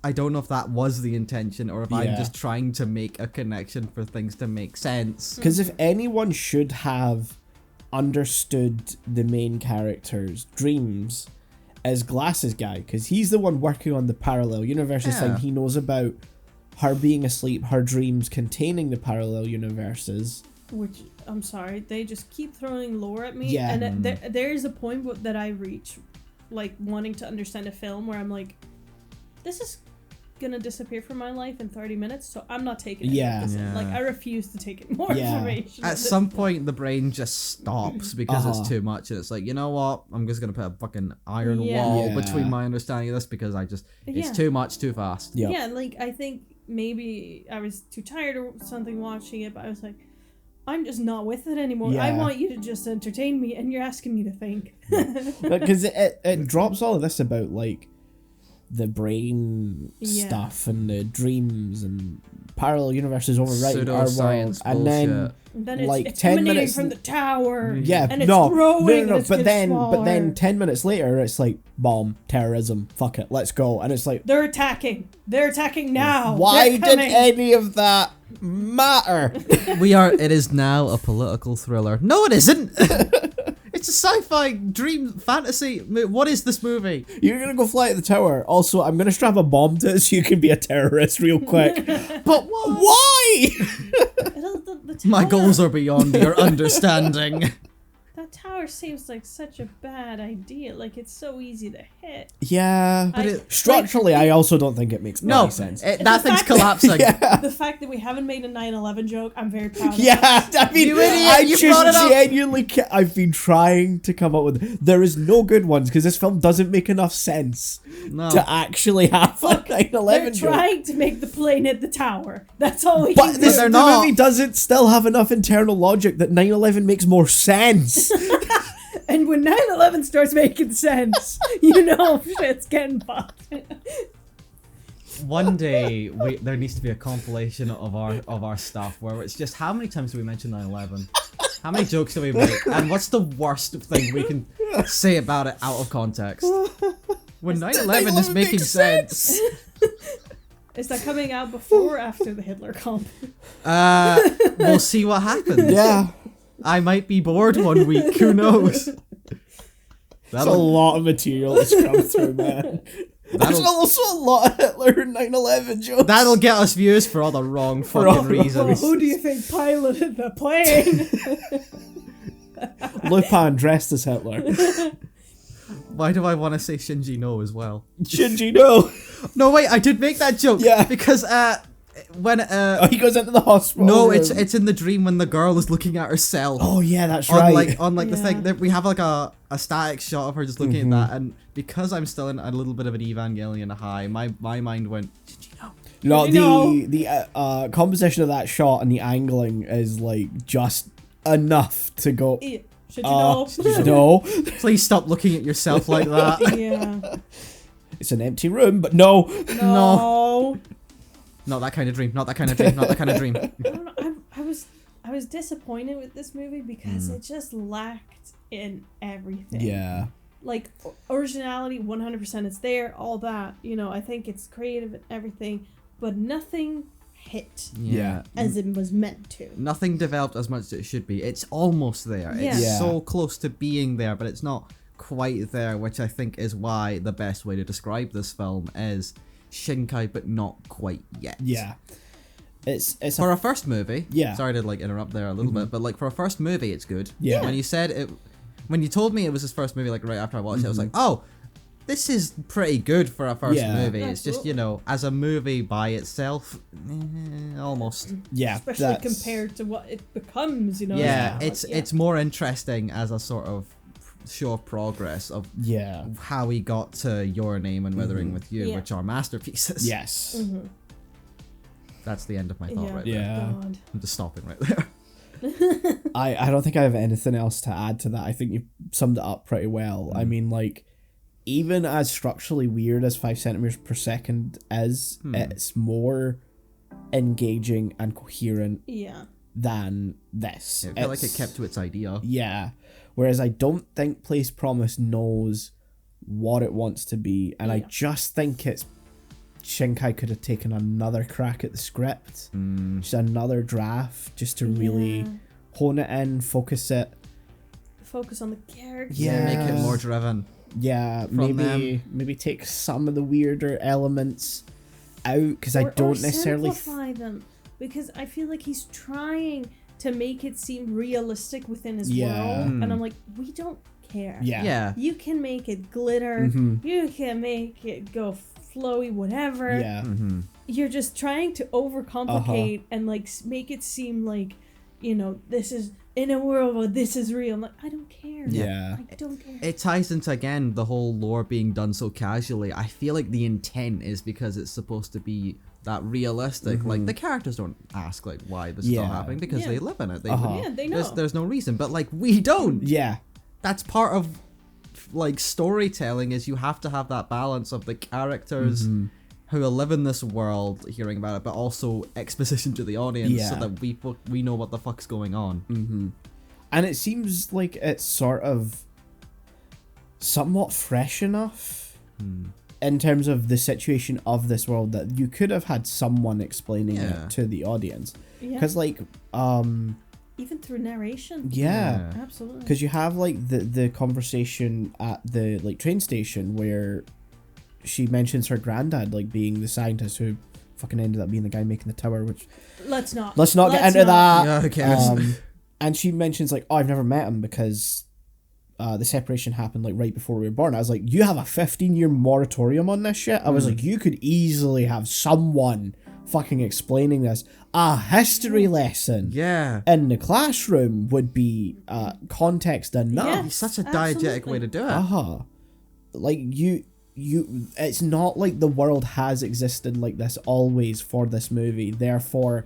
I don't know if that was the intention, or if I'm just trying to make a connection for things to make sense. Because if anyone should have understood the main character's dreams as Glasses Guy, because he's the one working on the parallel universes thing. He knows about her being asleep, her dreams containing the parallel universes. Which, I'm sorry, they just keep throwing lore at me. Yeah. And there is a point that I reach, like, wanting to understand a film where I'm like, this is gonna disappear from my life in 30 minutes, so I'm not taking it. Like, I refuse to take in more information. At some point, the brain just stops because it's too much, and it's like, you know what? I'm just gonna put a fucking iron wall between my understanding of this, because it's too much, too fast. Yeah, like, I think maybe I was too tired or something watching it, but I was like, I'm just not with it anymore. I want you to just entertain me, and you're asking me to think. Because it drops all of this about, like, the brain stuff and the dreams and parallel universes overwriting our world, and then it's like it's 10 minutes from the tower. And it's growing. But then 10 minutes later, it's like, bomb, terrorism, fuck it, let's go. And it's like, they're attacking now. Why did any of that matter? It is now a political thriller. No, it isn't. It's a sci-fi dream fantasy. What is this movie? You're gonna go fly at the tower. Also, I'm gonna strap a bomb to it so you can be a terrorist real quick. But why? me. My goals are beyond your understanding. That tower seems like such a bad idea. Like, it's so easy to hit. Yeah, but structurally, I also don't think it makes any sense. That thing's collapsing. The fact that we haven't made a 9/11 joke, I'm very proud of. Yeah, I mean, I've been trying to come up with. There is no good ones because this film doesn't make enough sense to actually have a 9/11 joke. They're trying to make the plane hit the tower. That's all we can do. But the movie doesn't still have enough internal logic that 9/11 makes more sense. And when 9/11 starts making sense, you know shit's getting fucked. One day, there needs to be a compilation of our stuff where it's just how many times do we mention 9/11? How many jokes do we make? And what's the worst thing we can say about it out of context? When 9/11 is making sense. Is that coming out before or after the Hitler comp? We'll see what happens. Yeah. I might be bored one week. Who knows? That's a lot of material to scrub through, man. There's also a lot of Hitler 9/11 jokes. That'll get us views for all the wrong fucking reasons. Well, who do you think piloted the plane? Lupin dressed as Hitler. Why do I want to say Shinji no as well? Shinji no. No, wait, I did make that joke. Yeah. Because when he goes into the hospital. No, it's in the dream when the girl is looking at herself. Oh yeah, that's right. On the thing that we have like a static shot of her just looking at that, and because I'm still in a little bit of an Evangelion high, my mind went no. The composition of that shot and the angling is like just enough to go. Should you know? No. Please stop looking at yourself like that. Yeah. It's an empty room, but no. Not that kind of dream. Not that kind of dream. Not that kind of dream. I don't know. I was disappointed with this movie because it just lacked in everything. Yeah. Like originality, 100%. It's there, all that. You know, I think it's creative and everything, but nothing hit. Yeah. As it was meant to. Nothing developed as much as it should be. It's almost there. Yeah. It's so close to being there, but it's not quite there, which I think is why the best way to describe this film is Shinkai, but not quite yet. Yeah. It's for a first movie. Yeah. Sorry to like interrupt there a little bit, but like for a first movie, it's good. Yeah. When you told me it was his first movie, like right after I watched it, I was like, oh, this is pretty good for a first movie. It's just, you know, as a movie by itself, almost. Yeah. Especially compared to what it becomes, you know. Yeah, it's more interesting as a sort of show of progress of how we got to Your Name and Weathering with You, which are masterpieces. Yes. Mm-hmm. That's the end of my thought right there. Yeah. I'm just stopping right there. I don't think I have anything else to add to that. I think you summed it up pretty well. I mean, like, even as structurally weird as 5 centimeters per second is, it's more engaging and coherent than this. I feel like it kept to its idea. Yeah. Whereas I don't think Place Promise knows what it wants to be, and I just think it's Shinkai could have taken another crack at the script, just another draft, just to really hone it in, focus on the characters. Yeah, make it more driven. Yeah, maybe take some of the weirder elements out, because I don't necessarily simplify them, because I feel like he's trying to make it seem realistic within his world, and I'm like, we don't care. Yeah. You can make it glitter. You can make it go flowy, whatever. Yeah. You're just trying to overcomplicate and like make it seem like, you know, this is in a world where this is real. I'm like, I don't care. Yeah. I don't care. It ties into, again, the whole lore being done so casually. I feel like the intent is because it's supposed to be that realistic. Like, the characters don't ask, like, why this is all happening, because they live in it. They know. There's no reason, but, like, we don't. Yeah. That's part of, like, storytelling, is you have to have that balance of the characters who live in this world hearing about it, but also exposition to the audience so that we know what the fuck's going on. And it seems like it's sort of somewhat fresh enough in terms of the situation of this world that you could have had someone explaining it to the audience. Because, like, even through narration. Yeah. Absolutely. Because you have, like, the conversation at the, like, train station where she mentions her granddad, like, being the scientist who fucking ended up being the guy making the tower, which let's not get into that. Yeah, who cares? And she mentions like, oh, I've never met him because the separation happened like right before we were born. I was like, you have a 15-year moratorium on this shit? I was like, you could easily have someone fucking explaining this. A history lesson in the classroom would be context enough. Yeah, It's such a diegetic way to do it. Like you it's not like the world has existed like this always for this movie, therefore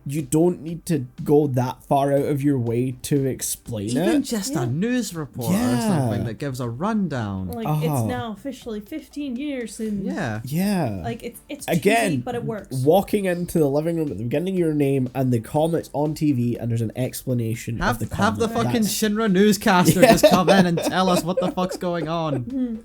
you don't need to go that far out of your way to explain it. Even just a news report or something that gives a rundown. Like, it's now officially 15 years since. Yeah. Like, it's again, cheesy, but it works. Walking into the living room at the beginning of your name and the comet's on TV and there's an explanation of the comet. Have the fucking Shinra newscaster just come in and tell us what the fuck's going on.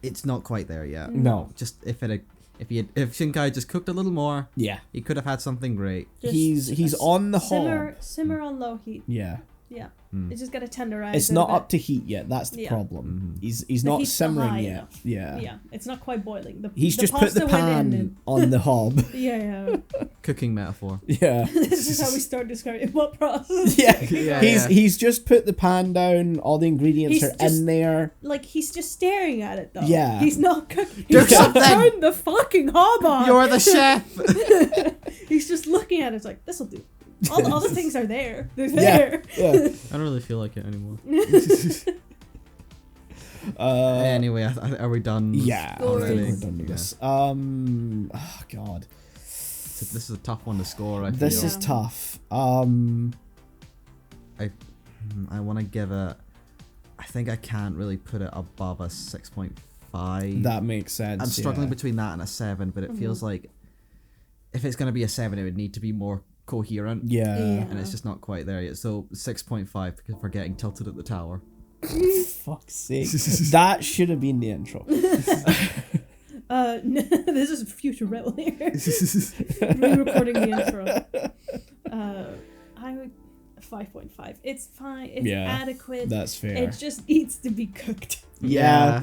It's not quite there yet. No. Just if Shinkai just cooked a little more, he could have had something great. He's on the hob. Simmer on low heat. Yeah. Yeah. It's just gotta tenderize. It's not up to heat yet. That's the problem. He's not simmering yet. Enough. Yeah. Yeah. It's not quite boiling. He's just put the pan on the hob. Yeah. Cooking metaphor. Yeah. This is how we start describing what process. He's just put the pan down. All the ingredients are in there. Like, he's just staring at it though. Yeah. He's not cooking. Do He's something. turned the fucking hob on. You're the chef. He's just looking at it. It's like, this'll do. All the other things are there. They're there. Yeah. I don't really feel like it anymore. Anyway, are we done? Yeah, Already? we're done with this. Oh god, this is a tough one to score. This is tough. I want to give it. I think I can't really put it above a 6.5. That makes sense. I'm struggling between that and a 7, but it feels like if it's gonna be a 7, it would need to be more coherent. Yeah. And it's just not quite there yet. So 6.5 because we're getting tilted at the tower. Fuck's sake. That should have been the intro. This is future Rebel here. Re-recording the intro. I would 5.5. It's fine. It's adequate. That's fair. It just needs to be cooked. Yeah.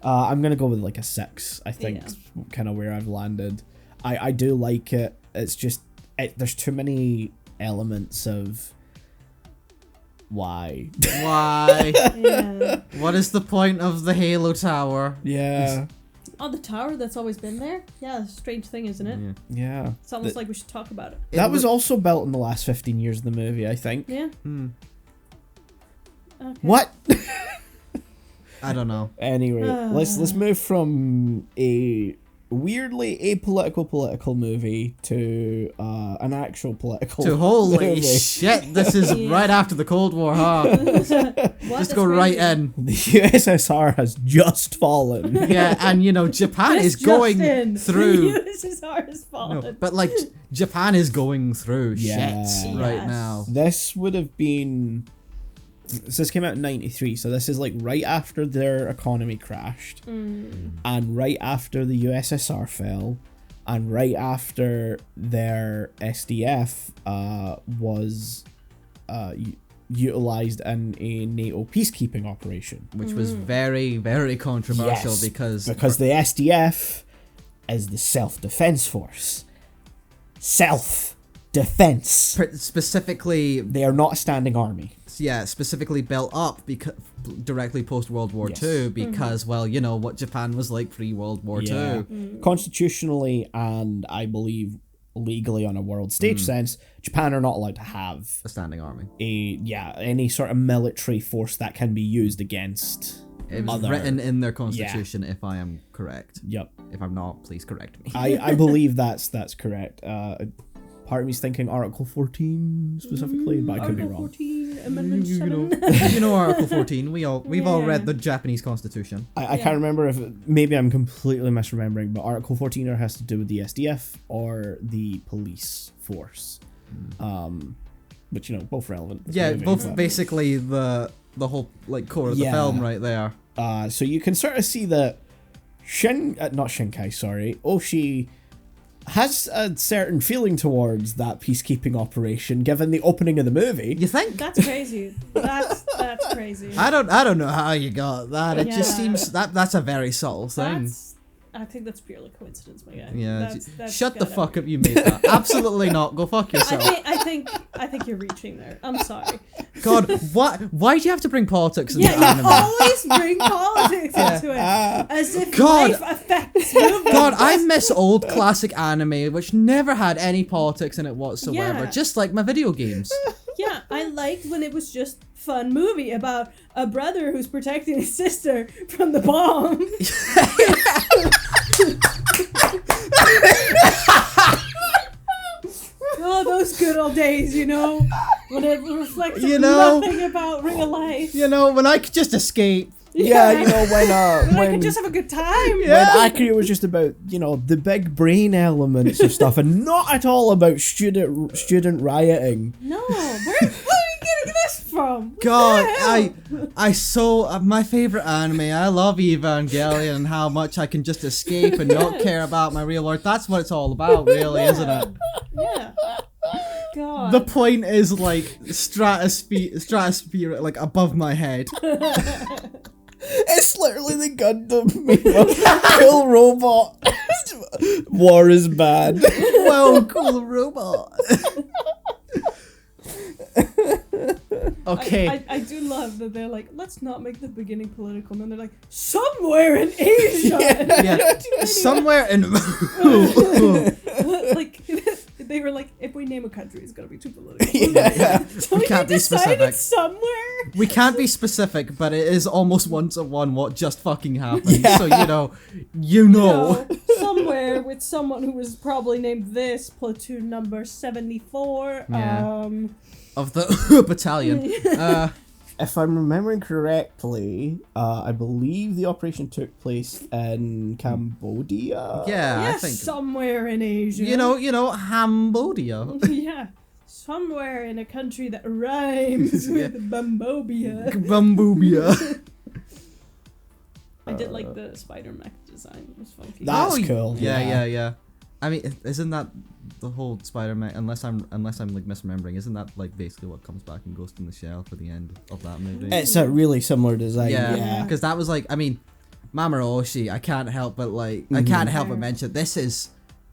I'm gonna go with like a 6. I think kind of where I've landed. I do like it. It's just there's too many elements of why. What is the point of the Halo Tower? Yeah. Oh, the tower that's always been there? Yeah, it's a strange thing, isn't it? Yeah. It's almost like we should talk about it. That was also built in the last 15 years of the movie, I think. Yeah. Okay. What? I don't know. Anyway, let's move from a weirdly apolitical political movie to an actual political holy movie. shit, this is right after the Cold War, huh? Just go right in. The USSR has just fallen. Yeah, and Japan is going through. The USSR has fallen. No, but like Japan is going through shit right now. This would have been. So this came out in 93, so this is like right after their economy crashed, and right after the USSR fell, and right after their SDF was utilized in a NATO peacekeeping operation, which was very, very controversial because the SDF is the self-defense force. Self-defense. Specifically, they are not a standing army. Yeah, specifically built up because directly post World War II because, well, you know what Japan was like pre-World War II. Constitutionally and I believe legally on a world stage sense, Japan are not allowed to have a standing army. Any sort of military force that can be used against. It was written in their constitution, if I am correct. Yep. If I'm not, please correct me. I believe that's correct. Part of me's thinking Article 14 specifically, but I could be wrong. 14, Amendment 7. You know Article 14. We've all read the Japanese Constitution. I can't remember if maybe I'm completely misremembering, but Article 14 either has to do with the SDF or the police force, which both relevant. Both basically the whole like core of the film right there. So you can sort of see that not Shinkai, sorry, Oshi has a certain feeling towards that peacekeeping operation, given the opening of the movie. You think? That's crazy. That's crazy. I don't know how you got that. It just seems that's a very subtle thing. I think that's purely coincidence, my guy. Yeah. That's Shut the fuck up, you made that. Absolutely not. Go fuck yourself. I think you're reaching there. I'm sorry. God, why do you have to bring politics into you anime? always bring politics into it. As if life affects movies. God, I miss old classic anime which never had any politics in it whatsoever. Yeah. Just like my video games. Yeah, I liked when it was just fun movie about a brother who's protecting his sister from the bomb. Oh, those good old days, when it reflects nothing about real life. When I could just escape. Yeah, when I could just have a good time. Yeah. When Akira was just about, the big brain elements of stuff and not at all about student rioting. No, where are you getting this from? God, my favorite anime. I love Evangelion and how much I can just escape and not care about my real life. That's what it's all about, really, isn't it? Yeah. God. The point is like stratosphere, like above my head. It's literally the Gundam meme. Cool robot. War is bad. Whoa, cool robot. Okay. I do love that they're like, let's not make the beginning political, and then they're like, somewhere in Asia. Yeah. Somewhere in. Like, they were like, if we name a country, it's gonna be too political. Yeah. We can't be specific. Somewhere. We can't be specific, but it is almost one-to-one what just fucking happened. Yeah. So you know. Somewhere with someone who was probably named this platoon number 74. Yeah. Of the battalion. If I'm remembering correctly, I believe the operation took place in Cambodia. Yeah, I think somewhere in Asia. Cambodia. Yeah, somewhere in a country that rhymes with Bambobia. Bambobia. I did like the spider mech design. It was funky. That's cool. Yeah. I mean, isn't that the whole Spider-Man? Unless I'm like misremembering, isn't that like basically what comes back in Ghost in the Shell for the end of that movie? It's a really similar design. Yeah, because that was like, I mean, Mamoru Oshii. I can't help but mention this is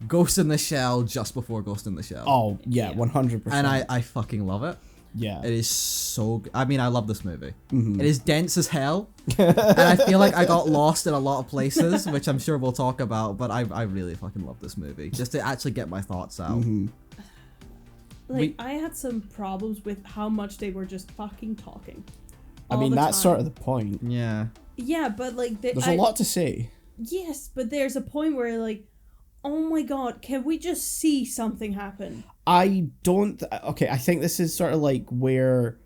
Ghost in the Shell just before Ghost in the Shell. Oh yeah, 100%. And I fucking love it. Yeah, it is so. I mean, I love this movie. Mm-hmm. It is dense as hell, and I feel like I got lost in a lot of places, which I'm sure we'll talk about. But I really fucking love this movie, just to actually get my thoughts out. Mm-hmm. I had some problems with how much they were just fucking talking. I mean, that's sort of the point. Yeah. Yeah, but like there's a lot to say. Yes, but there's a point where like, oh my god, can we just see something happen? I don't. Okay, I think this is sort of like where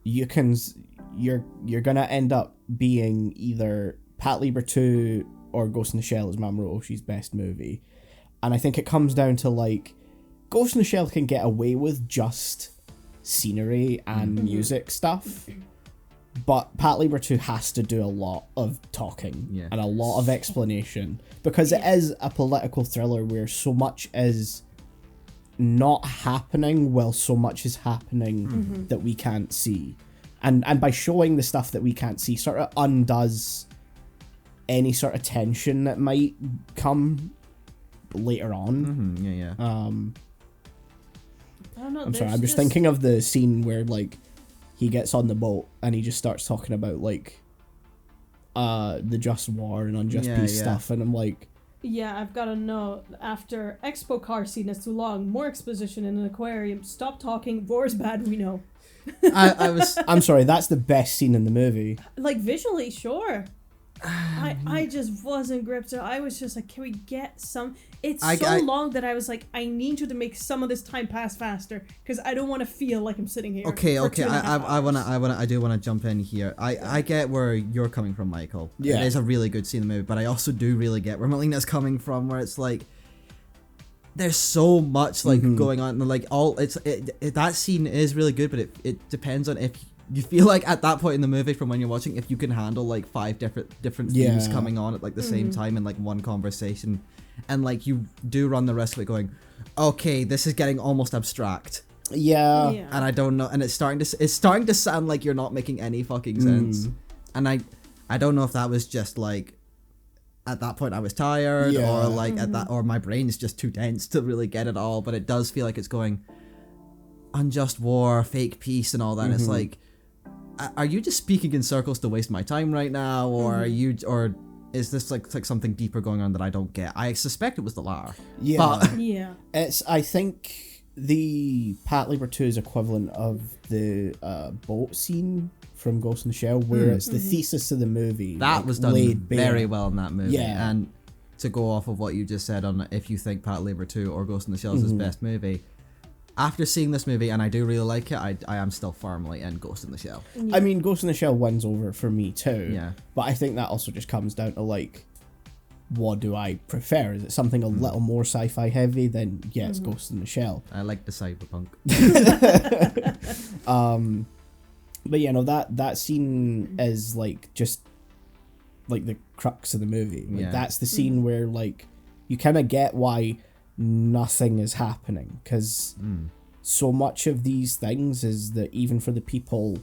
you're gonna end up being either Patlabor 2 or Ghost in the Shell is Mamoru Oshii's best movie, and I think it comes down to like Ghost in the Shell can get away with just scenery and music stuff, but Patlabor 2 has to do a lot of talking and a lot of explanation because it is a political thriller where so much is not happening while so much is happening that we can't see, and by showing the stuff that we can't see sort of undoes any sort of tension that might come later on. I don't know, I'm sorry, I'm just thinking of the scene where like he gets on the boat and he just starts talking about like the just war and unjust peace stuff, and I'm like, yeah, I've got to know, after Expo car scene is too long, more exposition in an aquarium, stop talking, war's bad, we know. I'm sorry, that's the best scene in the movie. Like, visually, sure. I just wasn't gripped. I was just like, can we get some... It's so long that I was like, I need you to make some of this time pass faster, because I don't want to feel like I'm sitting here. Okay. I do want to jump in here. I get where you're coming from, Michael. Yeah. It is a really good scene in the movie, but I also do really get where Melina's coming from, where it's like there's so much like going on, and like that scene is really good, but it depends on if you feel like at that point in the movie from when you're watching, if you can handle like 5 different themes coming on at like the same time in like one conversation. and like you do run the risk of it going, okay, this is getting almost abstract. Yeah. And I don't know, and it's starting to sound like you're not making any fucking sense. And I don't know if that was just like at that point I was tired, or like at that, or my brain's just too dense to really get it all. But it does feel like it's going unjust war, fake peace, and all that. And it's like, are you just speaking in circles to waste my time right now, or are you, or is this like something deeper going on that I don't get? I suspect it was the latter. Yeah. But It's, I think the Patlabor 2 is equivalent of the boat scene from Ghost in the Shell, where it's the thesis of the movie. That like, was done very well in that movie. Yeah. And to go off of what you just said on if you think Patlabor 2 or Ghost in the Shell is his best movie, after seeing this movie, and I do really like it, I am still firmly in Ghost in the Shell. I mean, Ghost in the Shell wins over for me too. Yeah. But I think that also just comes down to like, what do I prefer? Is it something a little more sci-fi heavy? Then yeah, it's Ghost in the Shell. I like the cyberpunk. But yeah, no, that scene is like just like the crux of the movie. Like, that's the scene where like you kind of get why nothing is happening, because so much of these things is that even for the people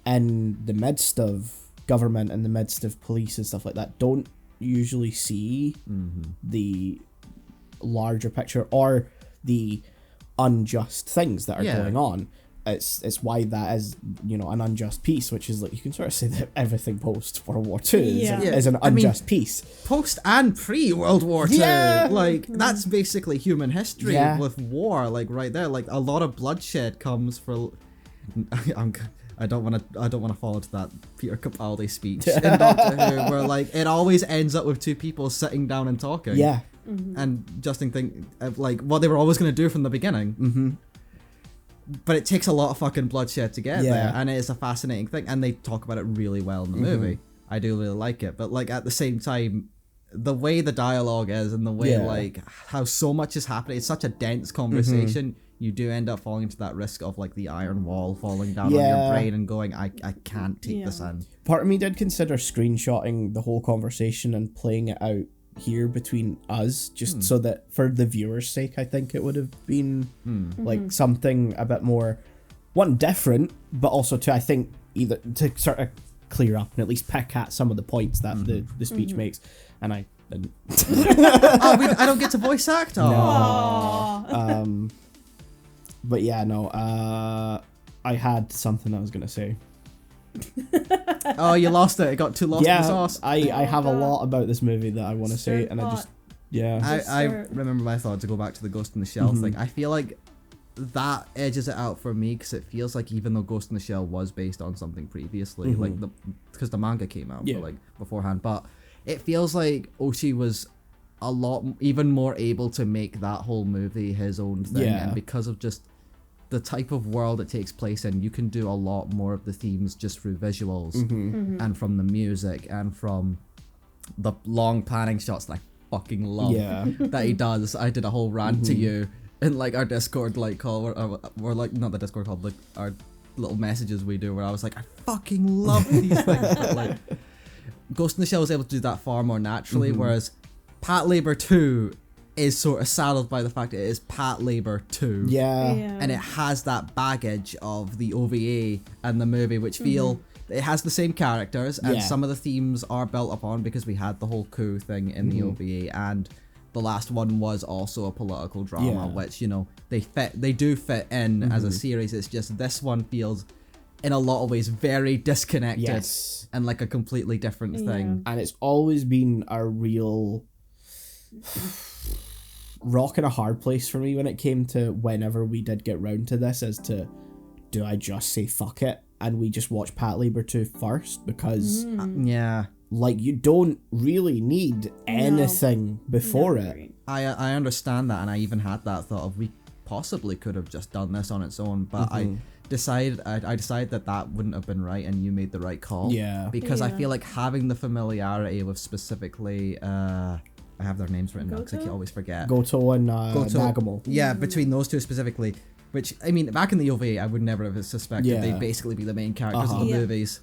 in the midst of government and the midst of police and stuff like that, don't usually see the larger picture or the unjust things that are going on. It's why that is, you know, an unjust peace, which is like, you can sort of say that everything post World War II is an unjust peace. Post and pre World War II, like that's basically human history with war, like right there. Like a lot of bloodshed comes for. I don't want to fall into that Peter Capaldi speech in Doctor Who, where like it always ends up with two people sitting down and talking. Yeah. And Justin think of like what they were always going to do from the beginning. But it takes a lot of fucking bloodshed to get there, and it is a fascinating thing, and they talk about it really well in the movie. I do really like it, but like at the same time, the way the dialogue is and the way like how so much is happening, it's such a dense conversation. You do end up falling into that risk of like the iron wall falling down on your brain and going, I can't take this in. Part of me did consider screenshotting the whole conversation and playing it out here between us, just so that for the viewer's sake, I think it would have been like something a bit more, one, different, but also to, I think, either to sort of clear up and at least pick at some of the points that the speech makes, and I didn't. I don't get to voice act? No. But yeah, no, I had something I was gonna say. Oh, you lost it. It got too lost in the sauce. I have a lot about this movie that I want to say, and I just I remember my thought to go back to the Ghost in the Shell thing. I feel like that edges it out for me, because it feels like even though Ghost in the Shell was based on something previously, like because the manga came out like beforehand, but it feels like Oshii was a lot even more able to make that whole movie his own thing, and because of just the type of world it takes place in, you can do a lot more of the themes just through visuals and from the music and from the long panning shots that I fucking love that he does. I did a whole rant to you in like our Discord like call, or like not the Discord call, like our little messages we do, where I was like, I fucking love these things. But like Ghost in the Shell was able to do that far more naturally, whereas Patlabor 2 is sort of saddled by the fact that it is Patlabor 2. And it has that baggage of the OVA and the movie, which feel it has the same characters, and some of the themes are built upon because we had the whole coup thing in the OVA, and the last one was also a political drama, which, you know, they do fit in as a series. It's just this one feels in a lot of ways very disconnected and like a completely different thing. And it's always been a real rock and a hard place for me when it came to whenever we did get round to this, as to, do I just say fuck it and we just watch Patlabor 2 first? Because like, you don't really need anything before it. I understand that, and I even had that thought of, we possibly could have just done this on its own, but I decided that wouldn't have been right, and you made the right call. Because I feel like having the familiarity with specifically I have their names written down because I always forget. Goto and Nagumo. Yeah, between those two specifically. Which, I mean, back in the OVA, I would never have suspected they'd basically be the main characters of the movies.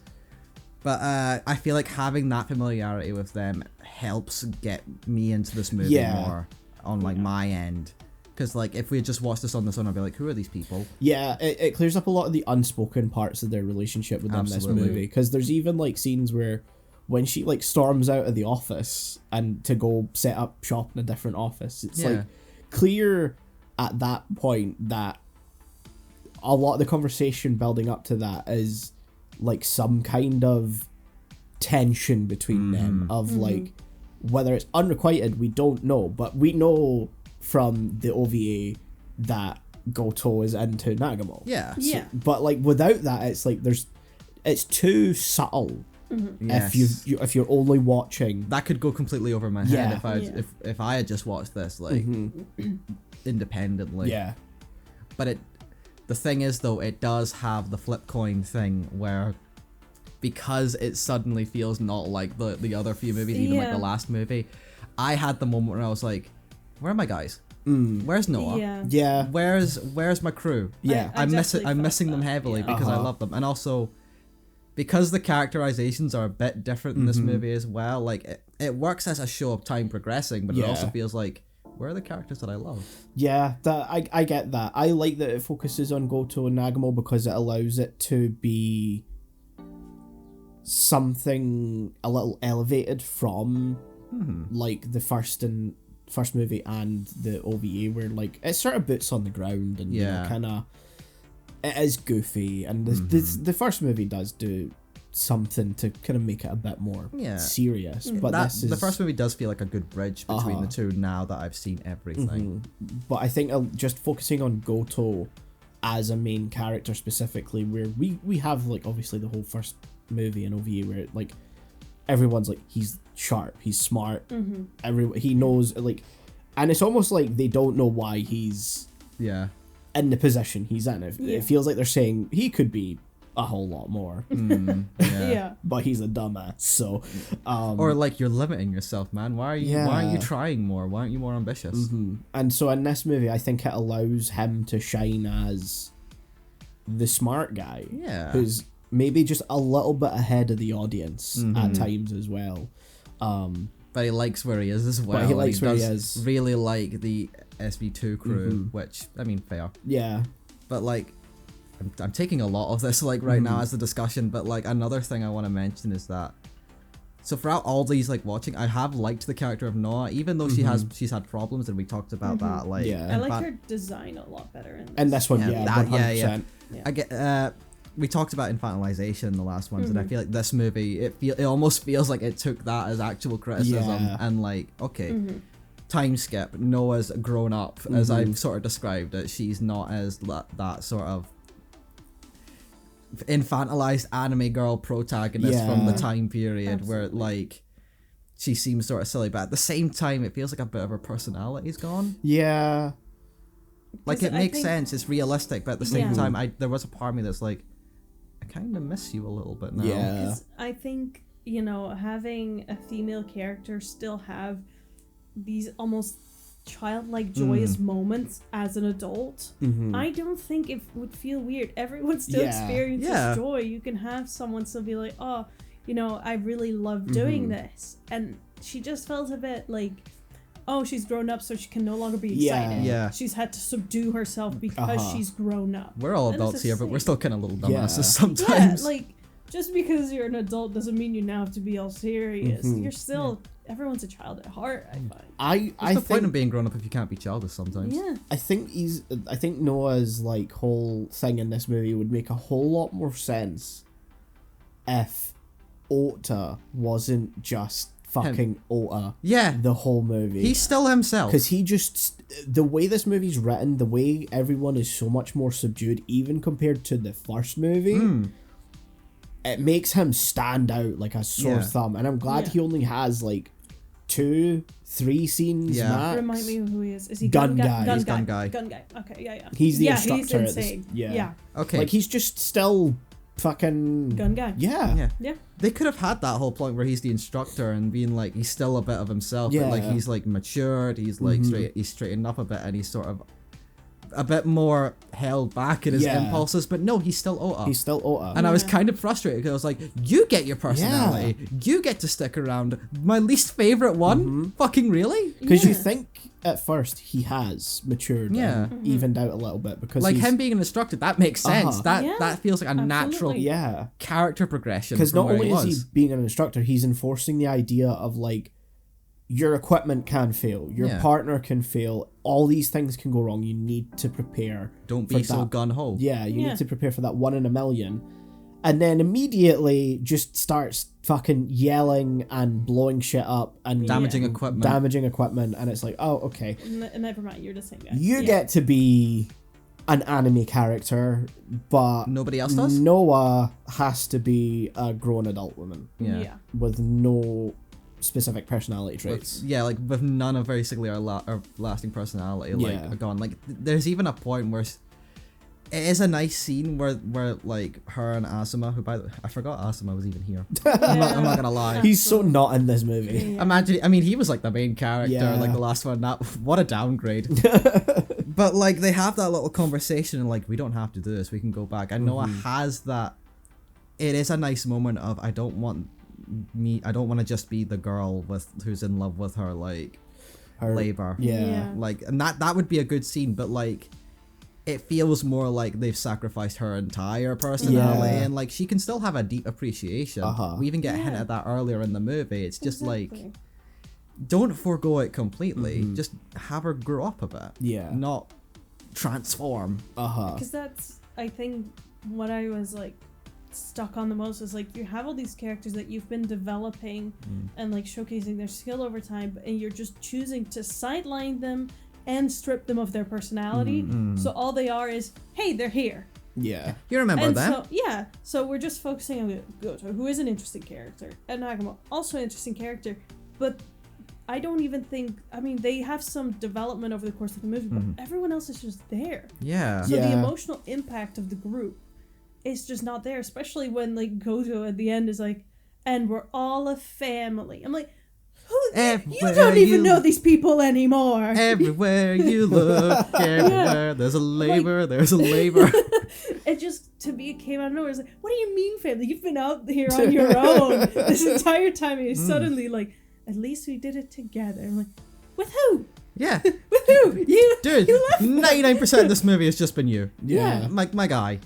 But I feel like having that familiarity with them helps get me into this movie more on like my end. Because like if we had just watched this on own, I'd be like, who are these people? Yeah, it clears up a lot of the unspoken parts of their relationship within this movie. Because there's even like scenes where when she like storms out of the office and to go set up shop in a different office, it's like clear at that point that a lot of the conversation building up to that is like some kind of tension between them of like whether it's unrequited, we don't know, but we know from the OVA that Goto is into Nagamo. Yeah. Yeah. But like without that, it's like it's too subtle. Yes. If you're only watching, that could go completely over my head if I had just watched this like independently. Yeah. But the thing is though, it does have the flip coin thing where because it suddenly feels not like the other few movies, even like the last movie, I had the moment where I was like, where are my guys? Where's Noah? Yeah. Where's my crew? Yeah. I'm missing them heavily because I love them. And also because the characterizations are a bit different in this movie as well, like it works as a show of time progressing, but it also feels like, where are the characters that I love? Yeah, I get that. I like that it focuses on Goto and Nagamo because it allows it to be something a little elevated from like the first movie and the OVA, where like it's sort of boots on the ground and you know, kind of it is goofy, and the first movie does do something to kind of make it a bit more serious. But the first movie does feel like a good bridge between the two now that I've seen everything. But I think just focusing on Goto as a main character specifically, where we have like obviously the whole first movie and OVA where like everyone's like, he's sharp, he's smart, he knows, like, and it's almost like they don't know why he's in the position he's in. It feels like they're saying he could be a whole lot more, but he's a dumbass. So, or like, you're limiting yourself, man. Why aren't you trying more? Why aren't you more ambitious? And so in this movie, I think it allows him to shine as the smart guy, who's maybe just a little bit ahead of the audience at times as well. But he likes where he is as well. But he likes where he is. Really like the SV2 crew, which, I mean, fair. Yeah. But like, I'm taking a lot of this like right now as a discussion, but like another thing I want to mention is that, so throughout all these like watching, I have liked the character of Noah, even though she's had problems, and we talked about that. Like, I like her design a lot better in this. And this one, 100%. I get. We talked about infantilization in the last ones, and I feel like this movie, it almost feels like it took that as actual criticism, and like, okay, time skip. Noah's grown up, as I've sort of described it. She's not as that sort of infantilized anime girl protagonist from the time period where like she seems sort of silly, but at the same time it feels like a bit of her personality's gone. Like, it makes sense, it's realistic, but at the same time there was a part of me that's like, I kind of miss you a little bit now. Because I think, you know, having a female character still have these almost childlike joyous moments as an adult, I don't think it would feel weird. Everyone still experiences joy. You can have someone still be like, oh, you know, I really love doing this, and she just felt a bit like, oh, she's grown up, so she can no longer be excited. She's had to subdue herself because she's grown up. We're all adults here, but we're still kind of little dumbasses sometimes. Like, just because you're an adult doesn't mean you now have to be all serious. You're still everyone's a child at heart, I find. What's the point of being grown up if you can't be childish sometimes? Yeah. I think Noah's like whole thing in this movie would make a whole lot more sense if Ota wasn't just fucking Ota. Yeah. The whole movie. He's still himself. Because he just, the way this movie's written, the way everyone is so much more subdued, even compared to the first movie, it makes him stand out like a sore thumb. And I'm glad he only has like 2-3 scenes max. Remind me of who he is. Is he Gun Guy? He's Gun Guy. Gun Guy. Okay, yeah. He's the instructor. He's insane. Yeah. Okay. Like, he's just still fucking... Gun Guy. Yeah. They could have had that whole point where he's the instructor and being like, he's still a bit of himself, but like he's like matured, he's like he's straightened up a bit, and he's sort of a bit more held back in his impulses, but no, he's still Ota. He's still Ota. And I was kind of frustrated because I was like, you get your personality. You get to stick around. My least favorite one? Fucking really? Because you think at first he has matured and evened out a little bit. Because like him being an instructor, that makes sense. That feels like a natural character progression. Because not only is he being an instructor, he's enforcing the idea of like, your equipment can fail, your partner can fail, all these things can go wrong. You need to prepare. Don't be so gun-ho. Yeah, you need to prepare for that 1 in a million. And then immediately just starts fucking yelling and blowing shit up and damaging equipment. And it's like, oh, okay. Never mind, you're the same guy. You get to be an anime character, but nobody else does? Noah has to be a grown adult woman. Yeah. With no specific personality traits. With none of basically our lasting personality. Gone. Like, there's even a point where it is a nice scene where like her and Asuma, who by the way, I forgot Asuma was even here. I'm not gonna lie. He's so not in this movie. Imagine, I mean, he was like the main character, like the last one. What a downgrade. But like they have that little conversation and like, we don't have to do this. We can go back. And Noah has that. It is a nice moment of I don't want to just be the girl who's in love with her labor. Like, and that would be a good scene, but like it feels more like they've sacrificed her entire personality and like she can still have a deep appreciation. We even get a hint at that earlier in the movie. It's just like, don't forego it completely. Just have her grow up a bit. Not transform. Because that's, I think, what I was like stuck on the most is like, you have all these characters that you've been developing and like showcasing their skill over time, and you're just choosing to sideline them and strip them of their personality. So all they are is, hey, they're here. Yeah. You remember that? So we're just focusing on Goto, who is an interesting character, and Nagumo, also an interesting character, but I don't even think, I mean, they have some development over the course of the movie, but everyone else is just there. Yeah. So the emotional impact of the group is just not there, especially when like Goto at the end is like, and we're all a family. I'm like, you don't even know these people anymore. Everywhere you look, everywhere there's a labor, there's a labor. It just, to me, it came out of nowhere. It's like, what do you mean, family? You've been out here on your own this entire time, and it's suddenly like, at least we did it together. I'm like, with who? Yeah. With who? You, dude. You left 99% of this movie has just been you. Yeah. My guy.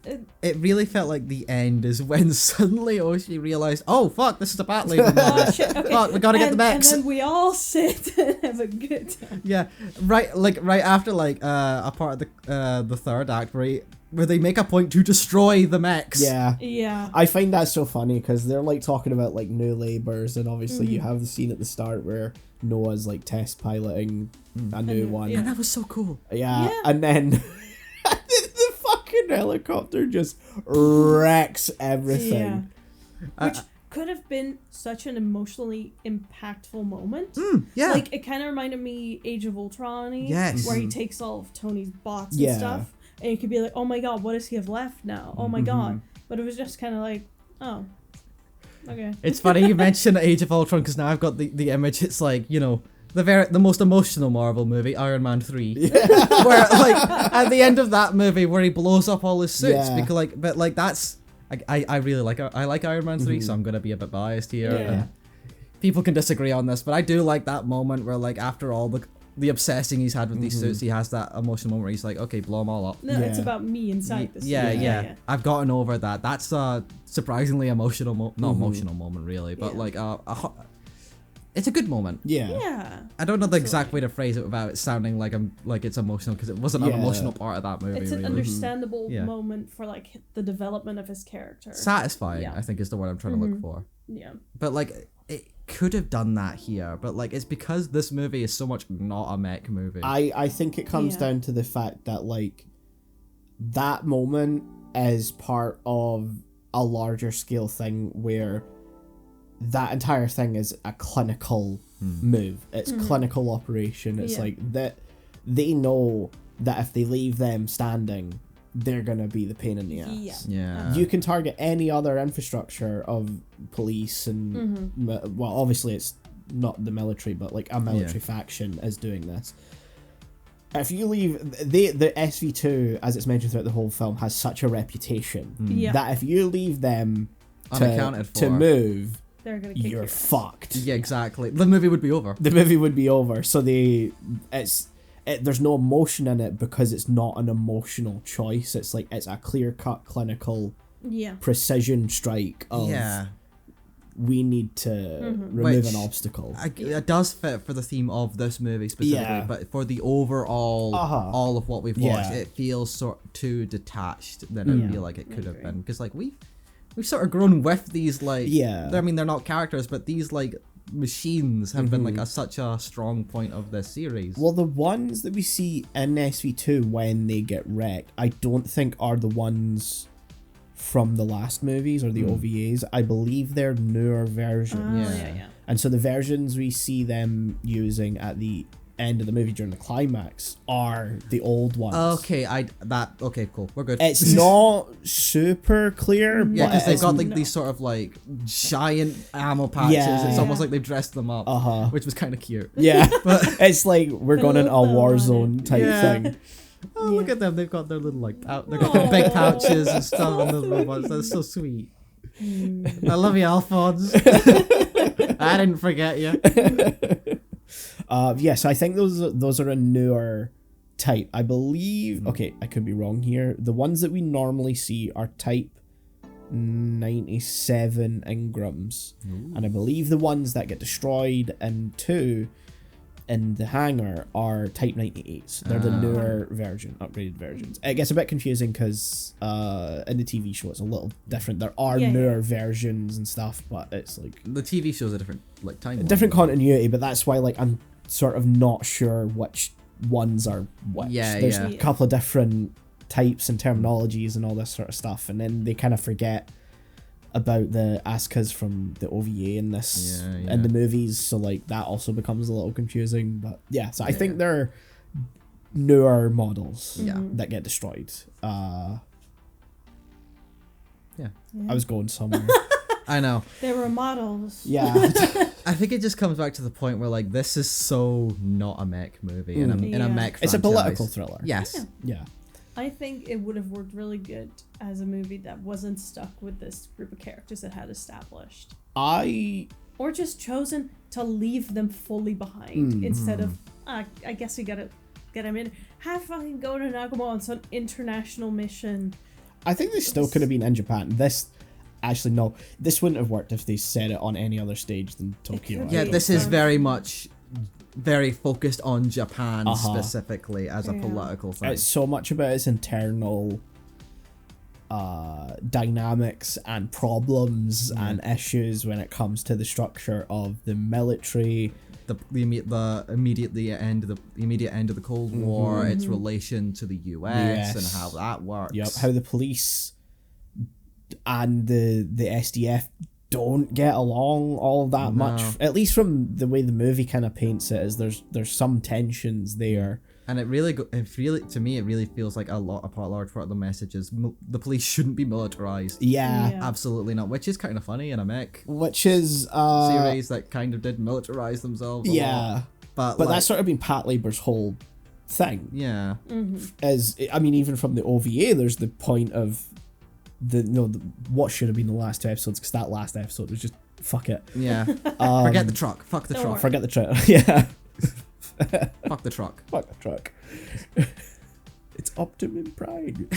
It really felt like the end is when suddenly Oshi realized, oh fuck, this is a Patlabor. Oh shit, okay. Fuck, we gotta get the mechs. And then we all sit and have a good time. Yeah, right after like a part of the third act where they make a point to destroy the mechs. Yeah. I find that so funny because they're like talking about like new labors, and obviously you have the scene at the start where Noah's like test piloting a new one. And that was so cool. Yeah. And then the fucking helicopter just wrecks everything. Which could have been such an emotionally impactful moment. Like, it kind of reminded me Age of Ultron-y, where he takes all of Tony's bots and stuff, and you could be like, oh my god, what does he have left now? Oh my god. But it was just kind of like, oh, okay. It's funny you mentioned Age of Ultron, because now I've got the image. It's like, you know, the most emotional Marvel movie, Iron Man 3, where like at the end of that movie where he blows up all his suits, because like, but like that's I really like Iron Man 3, so I'm gonna be a bit biased here. And people can disagree on this, but I do like that moment where like after all the obsessing he's had with these suits, he has that emotional moment where he's like, okay, blow them all up. No, it's about me inside this. Yeah. I've gotten over that. That's a surprisingly emotional, not emotional moment really, but like it's a good moment. Yeah. I don't know the exact way to phrase it without it sounding like it's emotional, because it wasn't an emotional part of that movie. It's an really. understandable moment for like the development of his character. Satisfying, I think, is the word I'm trying to look for. Yeah. But like it could have done that here, but like it's because this movie is so much not a mech movie. I think it comes down to the fact that like that moment is part of a larger scale thing where that entire thing is a clinical move. It's clinical operation. It's like that they know that if they leave them standing, they're gonna be the pain in the ass. Yeah. You can target any other infrastructure of police and well, obviously it's not the military, but like a military faction is doing this. if you leave the SV2, as it's mentioned throughout the whole film, has such a reputation that if you leave them to move, they're gonna kick you're fucked. Yeah, exactly. The movie would be over. So there's no emotion in it because it's not an emotional choice. It's like it's a clear-cut clinical precision strike of we need to remove an obstacle. It does fit for the theme of this movie specifically, but for the overall, all of what we've watched, it feels too detached than I feel like it could have been. Because like we've sort of grown with these like, I mean they're not characters, but these like machines have been like such a strong point of this series. Well, the ones that we see in SV2 when they get wrecked, I don't think are the ones from the last movies or the OVAs. I believe they're newer versions. And so the versions we see them using at the end of the movie during the climax are the old ones. Okay, cool. We're good. It's not super clear, but because they've got like these sort of like giant ammo patches. It's almost like they've dressed them up, which was kind of cute. Yeah, but it's like we're going in a war zone type thing. Oh, look at them! They've got their little like they've got their big pouches and stuff on the robots. That's so sweet. I love you, Alphonse. I didn't forget you. So I think those are a newer type. I believe. Okay, I could be wrong here. The ones that we normally see are type 97 Ingrams, and I believe the ones that get destroyed in 2 in the hangar are type 98s. They're the newer version, upgraded versions. It gets a bit confusing because in the TV show it's a little different. There are newer versions and stuff, but it's like the TV show's a different like time. Different continuity, but that's why like I'm sort of not sure which ones are which. There's a couple of different types and terminologies and all this sort of stuff, and then they kind of forget about the Askas from the OVA in this in the movies, so like that also becomes a little confusing. But so I think they're newer models that get destroyed. I was going somewhere. I know. They were models. Yeah. I think it just comes back to the point where like this is so not a mech movie in a mech franchise. It's a political thriller. Yes. Yeah. I think it would have worked really good as a movie that wasn't stuck with this group of characters it had established. Or just chosen to leave them fully behind instead of, I guess we gotta get them in. Have fucking go to Nagamo on some international mission. I think they still could have been in Japan. This wouldn't have worked if they set it on any other stage than Tokyo. Yeah, this is very much very focused on Japan specifically as a political thing. It's so much about its internal dynamics and problems and issues when it comes to the structure of the military, the immediate end of the Cold War, its relation to the US and how that works. How the police and the SDF don't get along all that much, at least from the way the movie kind of paints it. Is there's some tensions there, and it really to me it really feels like a large part of the message is the police shouldn't be militarized. Absolutely not, which is kind of funny in a mech, which is series that kind of did militarize themselves a lot. But like, that's sort of been Patlabor's whole thing. As I mean, even from the OVA there's the point of what should have been the last 2 episodes, because that last episode was just fuck it. Forget the truck. Fuck the truck. Forget the truck. Fuck the truck. Fuck the truck. It's Optimum Prime.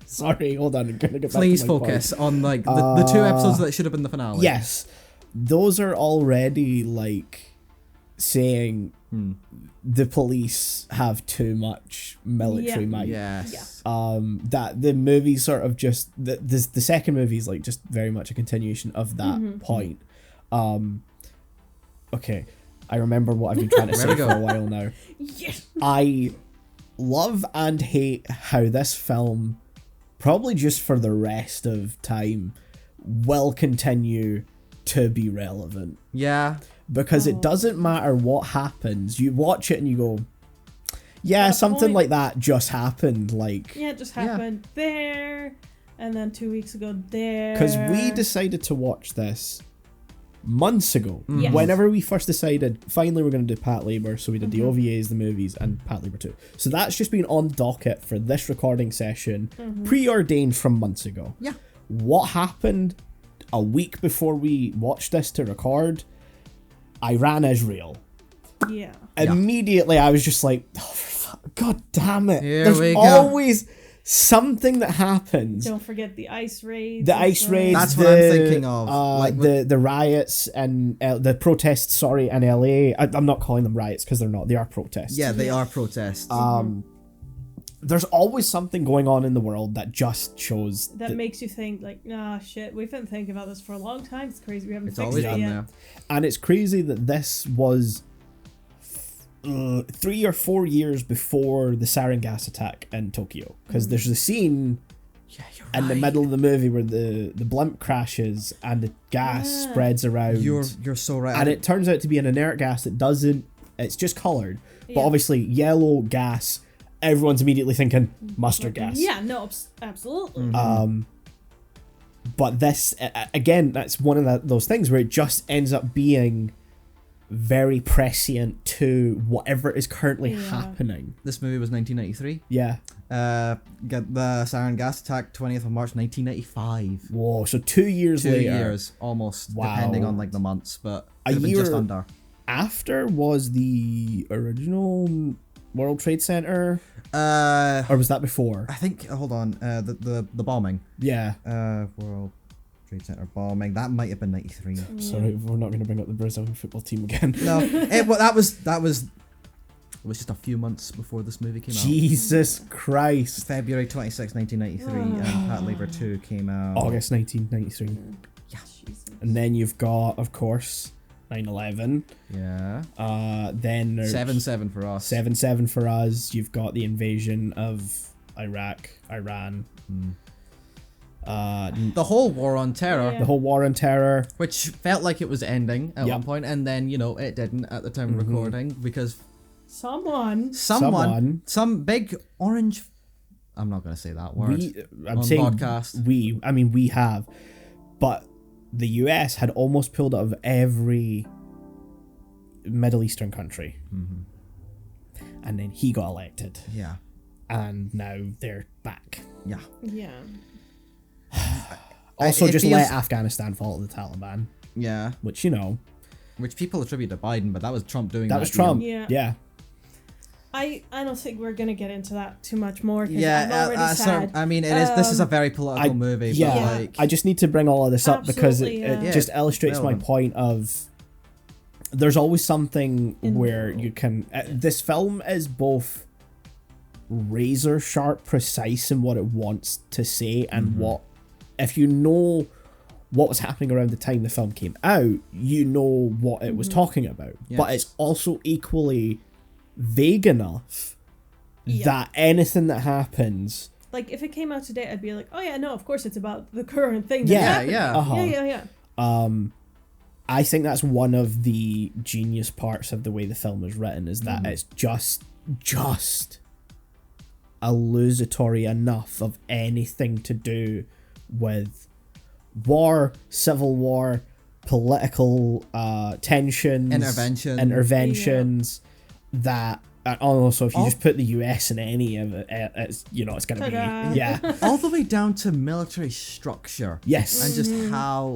Sorry, hold on. I'm gonna get back Please to my focus point. on like the 2 episodes that should have been the finale. Yes, those are already like saying the police have too much military might. That the movie sort of just the second movie is like just very much a continuation of that point. Okay, I remember what I've been trying to say for a while now. I love and hate how this film, probably just for the rest of time, will continue to be relevant. Because it doesn't matter what happens. You watch it and you go, something like that just happened. Like it just happened there, and then 2 weeks ago there. Because we decided to watch this months ago. Yes. Whenever we first decided, finally we're going to do Patlabor, so we did the OVAs, the movies, and Patlabor 2. So that's just been on docket for this recording session, preordained from months ago. Yeah. What happened a week before we watched this to record? Iran-Israel. Yeah. Immediately I was just like, oh, God damn it. Here There's we go. always something that happens. Don't forget the ice raids. The ice raids. That's what I'm thinking of. Like the riots and the protests, in LA. I'm not calling them riots because they're not. They are protests. Yeah, they are protests. There's always something going on in the world that just shows... That makes you think, like, nah, shit, we've been thinking about this for a long time. It's crazy we haven't it's fixed always it been yet. there. And it's crazy that this was 3 or 4 years before the sarin gas attack in Tokyo. Because there's a scene in the middle of the movie where the blimp crashes and the gas spreads around. You're so right. And it turns out to be an inert gas that doesn't... It's just coloured. But obviously, yellow gas... Everyone's immediately thinking mustard gas. Yeah, no, absolutely. But this, again, that's one of those things where it just ends up being very prescient to whatever is currently happening. This movie was 1993. Yeah. Get the sarin gas attack, 20th of March 1995. Whoa, so 2 years 2 later. years, almost, Wow. depending on like the months, but A could have been year just under. After was the original World Trade Center, or was that before? I think, hold on, the bombing. Yeah. World Trade Center bombing, that might have been 93. Sorry, we're not going to bring up the Brazilian football team again. No, it was just a few months before this movie came out. Jesus Christ. February 26, 1993, and Patlabor 2 came out. August 1993. Yeah. Jesus. And then you've got, of course, 9/11. Yeah. Then there's 7/7 for us. 7/7 for us. You've got the invasion of Iran. The whole war on terror. Yeah. The whole war on terror. Which felt like it was ending at one point, and then, it didn't at the time of recording, because some big orange... I'm not going to say that word podcast. We have. But the US had almost pulled out of every Middle Eastern country. And then he got elected. Yeah. And now they're back. Yeah. Yeah. Also, It just feels- let Afghanistan fall to the Taliban. Yeah. Which, Which people attribute to Biden, but that was Trump doing that. that was Trump. Yeah. I don't think we're gonna get into that too much more. I'm Yeah, already sad. I mean, this is a very political movie. Yeah, but like, I just need to bring all of this up because it Absolutely, just illustrates relevant. my point of there's always something In the where world. you can... this film is both razor sharp precise in what it wants to say and what... If you know what was happening around the time the film came out, you know what it was talking about. Yes. But it's also equally vague enough that anything that happens... Like, if it came out today, I'd be like, oh yeah, no, of course it's about the current thing. Yeah, That's yeah. happening. Yeah. I think that's one of the genius parts of the way the film is written, is that it's just illusory enough of anything to do with war, civil war, political tensions, interventions that... And also, if you just put the US in any of it, it's it's gonna Ta-da. be all the way down to military structure. yes, And just how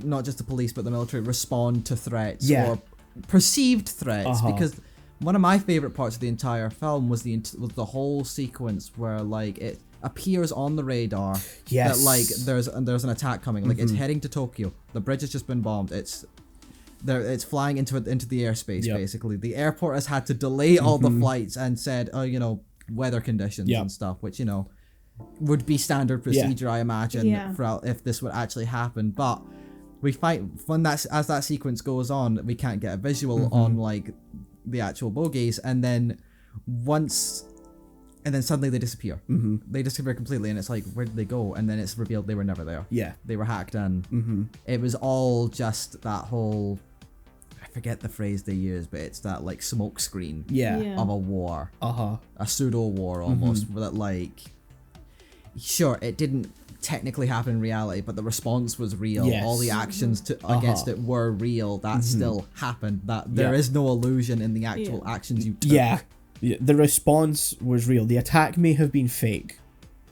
not just the police but the military respond to threats or perceived threats. Because one of my favorite parts of the entire film was the whole sequence where it appears on the radar Yes. that there's an attack coming. Like, it's heading to Tokyo. The bridge has just been bombed. It's flying into the airspace. Basically, the airport has had to delay all the flights and said, weather conditions and stuff, which would be standard procedure, I imagine, for if this would actually happen. But we find as that sequence goes on, we can't get a visual on the actual bogies, and then suddenly they disappear. They disappear completely, and it's like, where did they go? And then it's revealed they were never there. Yeah. They were hacked in. It was all just that whole... I forget the phrase they use, but it's that smoke screen of a war. A pseudo war almost. That sure, it didn't technically happen in reality, but the response was real. Yes. All the actions against it were real. That still happened. That there is no illusion in the actual actions you took. Yeah, the response was real. The attack may have been fake,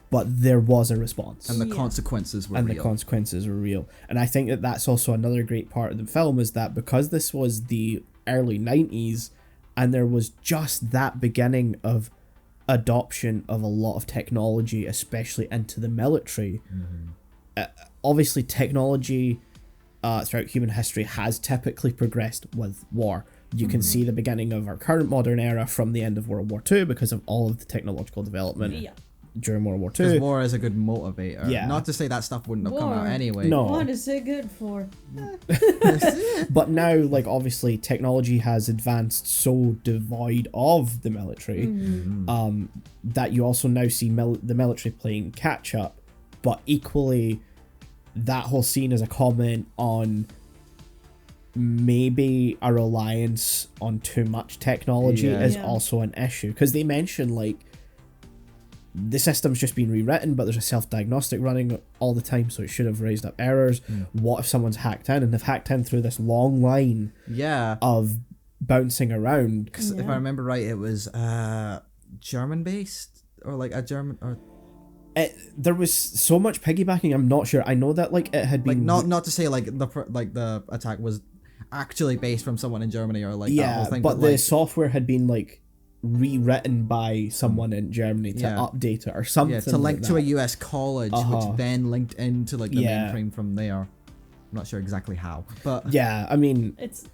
but there was a response, and the consequences were real. The consequences were real. And I think that that's also another great part of the film, is that because this was the early 90s, and there was just that beginning of adoption of a lot of technology, especially into the military. Obviously, technology throughout human history has typically progressed with war. You can see the beginning of our current modern era from the end of World War II because of all of the technological development during World War II. Because war is a good motivator. Yeah. Not to say that stuff wouldn't have come out anyway. No. What is it good for? But now, like, obviously, technology has advanced so devoid of the military that you also now see the military playing catch up. But equally, that whole scene is a comment on maybe a reliance on too much technology is also an issue. Because they mention, like, the system's just been rewritten, but there's a self-diagnostic running all the time, so it should have raised up errors. What if someone's hacked in, and they've hacked in through this long line of bouncing around? Because if I remember right, it was German-based, or like a German... or there was so much piggybacking, I'm not sure. I know that, like, it had been... Like, not to say, like, the attack was actually based from someone in Germany, or like that whole thing. But the software had been, like, rewritten by someone in Germany to update it or something. Yeah, to link like to a US college, which then linked into, like, the mainframe from there. I'm not sure exactly how, but yeah, I mean, it's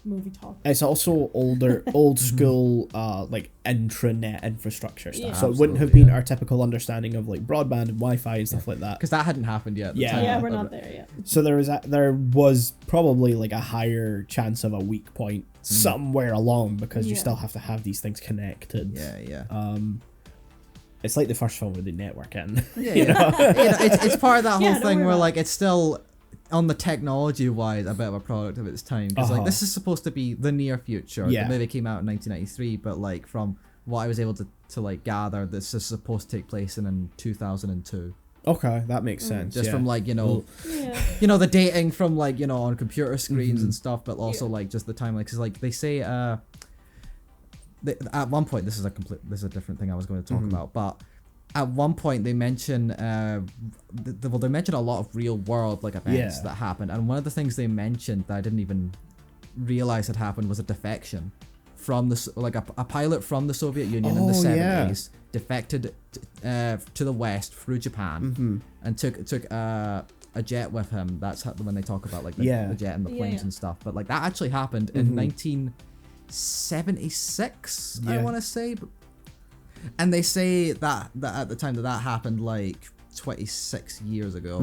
movie talk. It's also old school like intranet infrastructure stuff. So it wouldn't have been our typical understanding of, like, broadband and Wi-Fi and stuff like that, because that hadn't happened yet. We're not there yet. So there was probably, like, a higher chance of a weak point somewhere along, because you still have to have these things connected. It's like the first film with the network in. It's part of that whole thing where, like, it. it's still on the technology wise a bit of a product of its time, because like, this is supposed to be the near future. The movie came out in 1993, but, like, from what I was able to like gather, this is supposed to take place in 2002. Okay, that makes sense. Just from, like, you know the dating from, like, you know, on computer screens and stuff, but also like just the timeline, because, like, they say at one point, this is a different thing I was going to talk about, but at one point they mention they mention a lot of real world, like, events that happened, and one of the things they mentioned that I didn't even realize had happened was a defection from a pilot from the Soviet Union in the 70s defected to the west through Japan and took a jet with him. That's when they talk about, like, the jet and the planes and stuff. But, like, that actually happened in 1976, I want to say. And they say that at the time that happened, like, 26 years ago,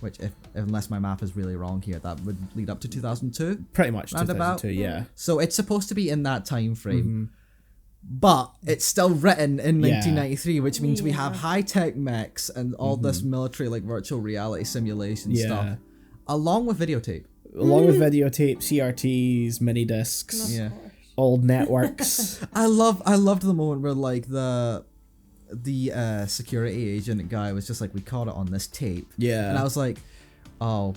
which, unless my math is really wrong here, that would lead up to 2002. Pretty much 2002, yeah. So it's supposed to be in that time frame. But it's still written in 1993, which means we have high-tech mechs and all this military, like, virtual reality simulation stuff, along with videotape. CRTs, mini discs, old networks. I loved the moment where, like, the security agent guy was just like, we caught it on this tape. Yeah. And I was like, oh,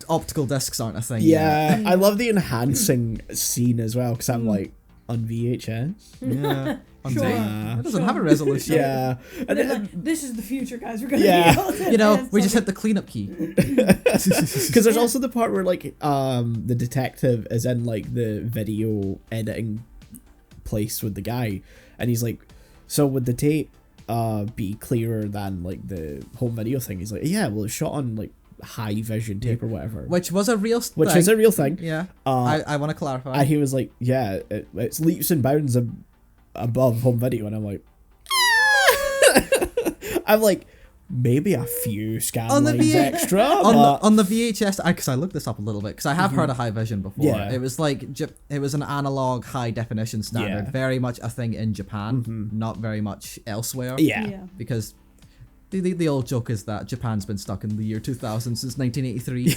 optical discs aren't a thing yet. I love the enhancing scene as well, because I'm like, on VHS? Yeah. It doesn't have a resolution. Yeah. And this is the future, guys. We're going to be able to we just hit the cleanup key. Because there's also the part where, like, the detective is in, like, the video editing place with the guy, and he's like, so would the tape be clearer than, like, the home video thing? He's like, yeah, well, it's shot on, like, high vision tape or whatever, which was a real thing. Which is a real thing. Yeah. I want to clarify. And he was like, yeah, it's leaps and bounds above home video, and I'm like, maybe a few scan on lines extra on the VHS, because I looked this up a little bit, because I have heard of high vision before. It was like it was an analog high definition standard, very much a thing in Japan, not very much elsewhere. Because the old joke is that Japan's been stuck in the year 2000 since 1983,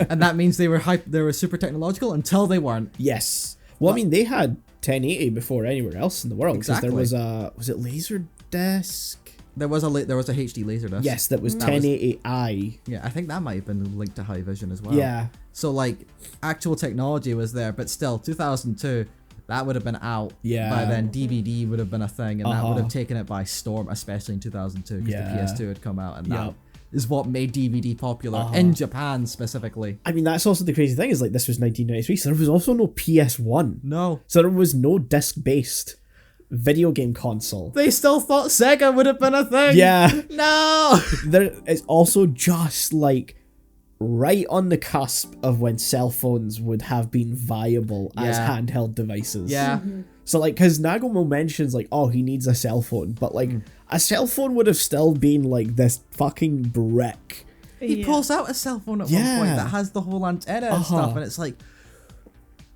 and that means they were super technological until they weren't. Yes. Well, I mean, they had 1080 before anywhere else in the world, because there was it Laserdisc? There was a HD Laserdisc. Yes, that was 1080i. Yeah, I think that might have been linked to High Vision as well. Yeah. So like, actual technology was there, but still, 2002, that would have been out. Yeah. By then, DVD would have been a thing, and that would have taken it by storm, especially in 2002, because the PS2 had come out, and that is what made DVD popular in Japan specifically. I mean, that's also the crazy thing, is like, this was 1993, so there was also no PS1. No. So there was no disc-based video game console. They still thought Sega would have been a thing. Yeah. No. It's also just like right on the cusp of when cell phones would have been viable as handheld devices. Yeah. So like, because Nagumo mentions like, oh, he needs a cell phone, but like a cell phone would have still been like this fucking brick. He pulls out a cell phone at one point that has the whole antenna and stuff, and it's like,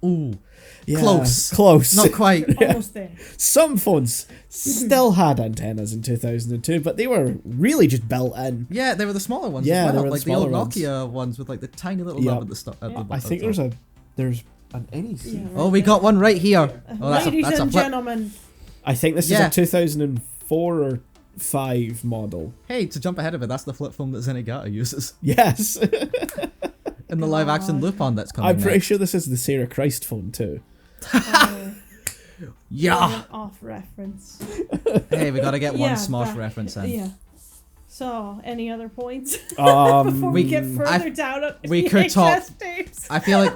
ooh. Yeah, close. Not quite. Almost there. Some phones still had antennas in 2002, but they were really just built in. Yeah, they were the smaller ones. Yeah, as well. they were like the old ones. Nokia ones with like the tiny little knob at the bottom. I think there's an NEC. Yeah, Oh, we got one right here. Oh, Ladies that's a and flip. gentlemen. I think this is a 2004 or 5 model. Hey, to jump ahead of it, that's the flip phone that Zenigata uses Yes. in the live action Lupin that's coming. I'm pretty sure this is the Sarah Christ phone too. Yeah. Off reference. Hey, we gotta get one Smosh reference in. Yeah. So, any other points? Before we get further down at we VHS could talk. tapes. I feel like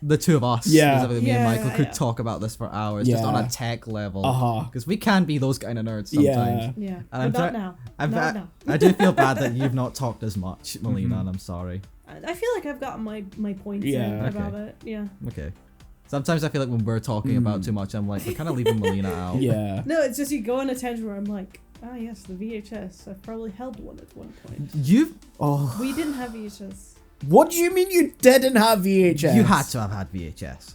the two of us, specifically me and Michael, could yeah. talk about this for hours, just on a tech level. Because we can be those kind of nerds sometimes. Yeah. And Not now. I do feel bad that you've not talked as much, Melina, and I'm sorry. I feel like I've gotten my points in about it. Yeah. Okay. Sometimes I feel like when we're talking about too much, I'm like, we're kind of leaving Melina out. Yeah. No, it's just you go on a tangent where I'm like, ah, yes, the VHS. I've probably held one at one point. We didn't have VHS. What do you mean you didn't have VHS? You had to have had VHS.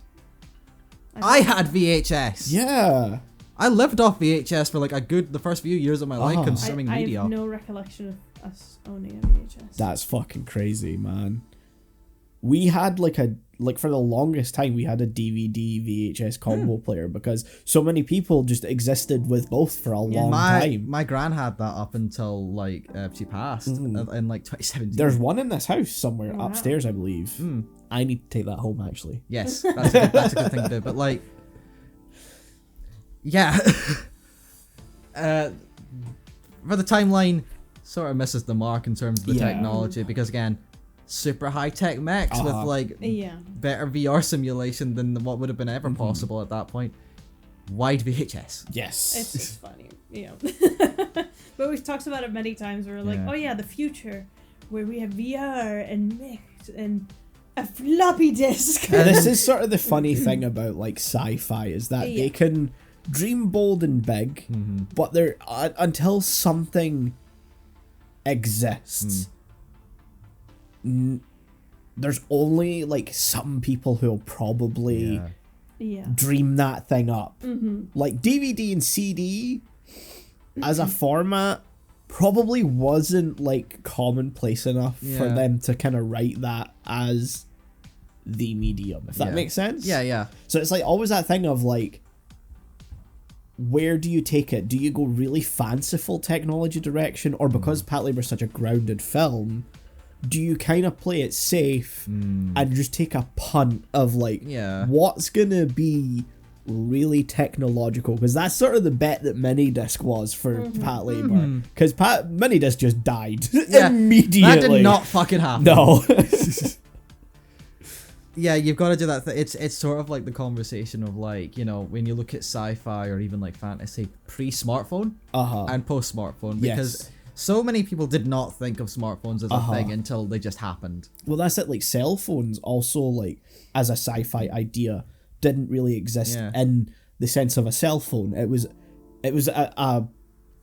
I had VHS. Yeah. I lived off VHS for like the first few years of my life consuming media. I have no recollection of us owning a VHS. That's fucking crazy, man. We had for the longest time we had a DVD VHS combo player because so many people just existed with both for a long time. My gran had that up until she passed in like 2017. There's one in this house somewhere upstairs, I believe. I need to take that home actually. Yes, that's a good thing to do. But like, yeah, for the timeline, sort of misses the mark in terms of the technology because again, super high tech mechs with better VR simulation than what would have been ever possible at that point. Wide VHS. Yes. It's just funny, but we've talked about it many times. We're like, oh yeah, the future where we have VR and mechs and a floppy disk. This is sort of the funny thing about like sci-fi is that they can dream bold and big, but they're until something exists. There's only like some people who'll probably dream that thing up. Like DVD and CD as a format probably wasn't like commonplace enough for them to kind of write that as the medium, if that makes sense. Yeah. So it's like always that thing of like, where do you take it? Do you go really fanciful technology direction, or because Patlabor is such a grounded film, do you kind of play it safe and just take a punt of like what's gonna be really technological? Because that's sort of the bet that Minidisc was for Patlabor. Because Minidisc just died immediately. That did not fucking happen. No. Yeah, you've got to do that. It's sort of like the conversation of like, when you look at sci-fi or even like fantasy pre-smartphone and post-smartphone, because so many people did not think of smartphones as a thing until they just happened. Well, that's it. Like cell phones also, like as a sci-fi idea, didn't really exist in the sense of a cell phone. It was a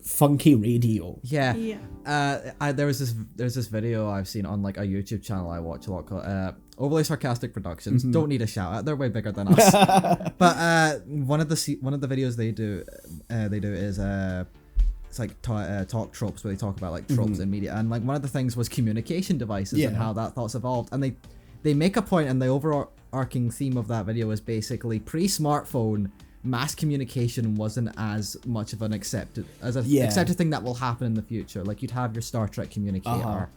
funky radio. There's this video I've seen on like a YouTube channel I watch a lot called Overly Sarcastic Productions. Don't need a shout out, they're way bigger than us. But one of the videos they do is it's like talk tropes, where they talk about like tropes in media, and like one of the things was communication devices and how that thought's evolved, and they make a point, and the overarching theme of that video is basically pre-smartphone mass communication wasn't as much of an accepted thing that will happen in the future. Like, you'd have your Star Trek communicator,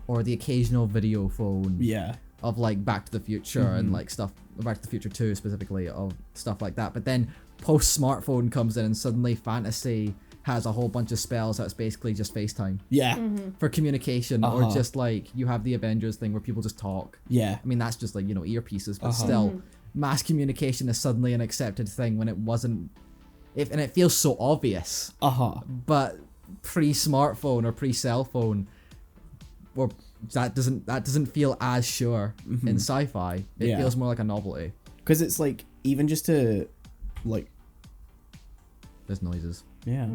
or the occasional video phone. Yeah. Of like Back to the Future and like stuff, Back to the Future 2 specifically, of stuff like that. But then post smartphone comes in, and suddenly fantasy has a whole bunch of spells that's basically just FaceTime. Yeah. For communication, or just like you have the Avengers thing where people just talk. Yeah. I mean, that's just like, earpieces, but still, mass communication is suddenly an accepted thing when it wasn't. And it feels so obvious. But pre-smartphone or pre-cell phone, or that doesn't feel as sure in sci-fi. It feels more like a novelty. Because it's like, even just to like, there's noises. Yeah.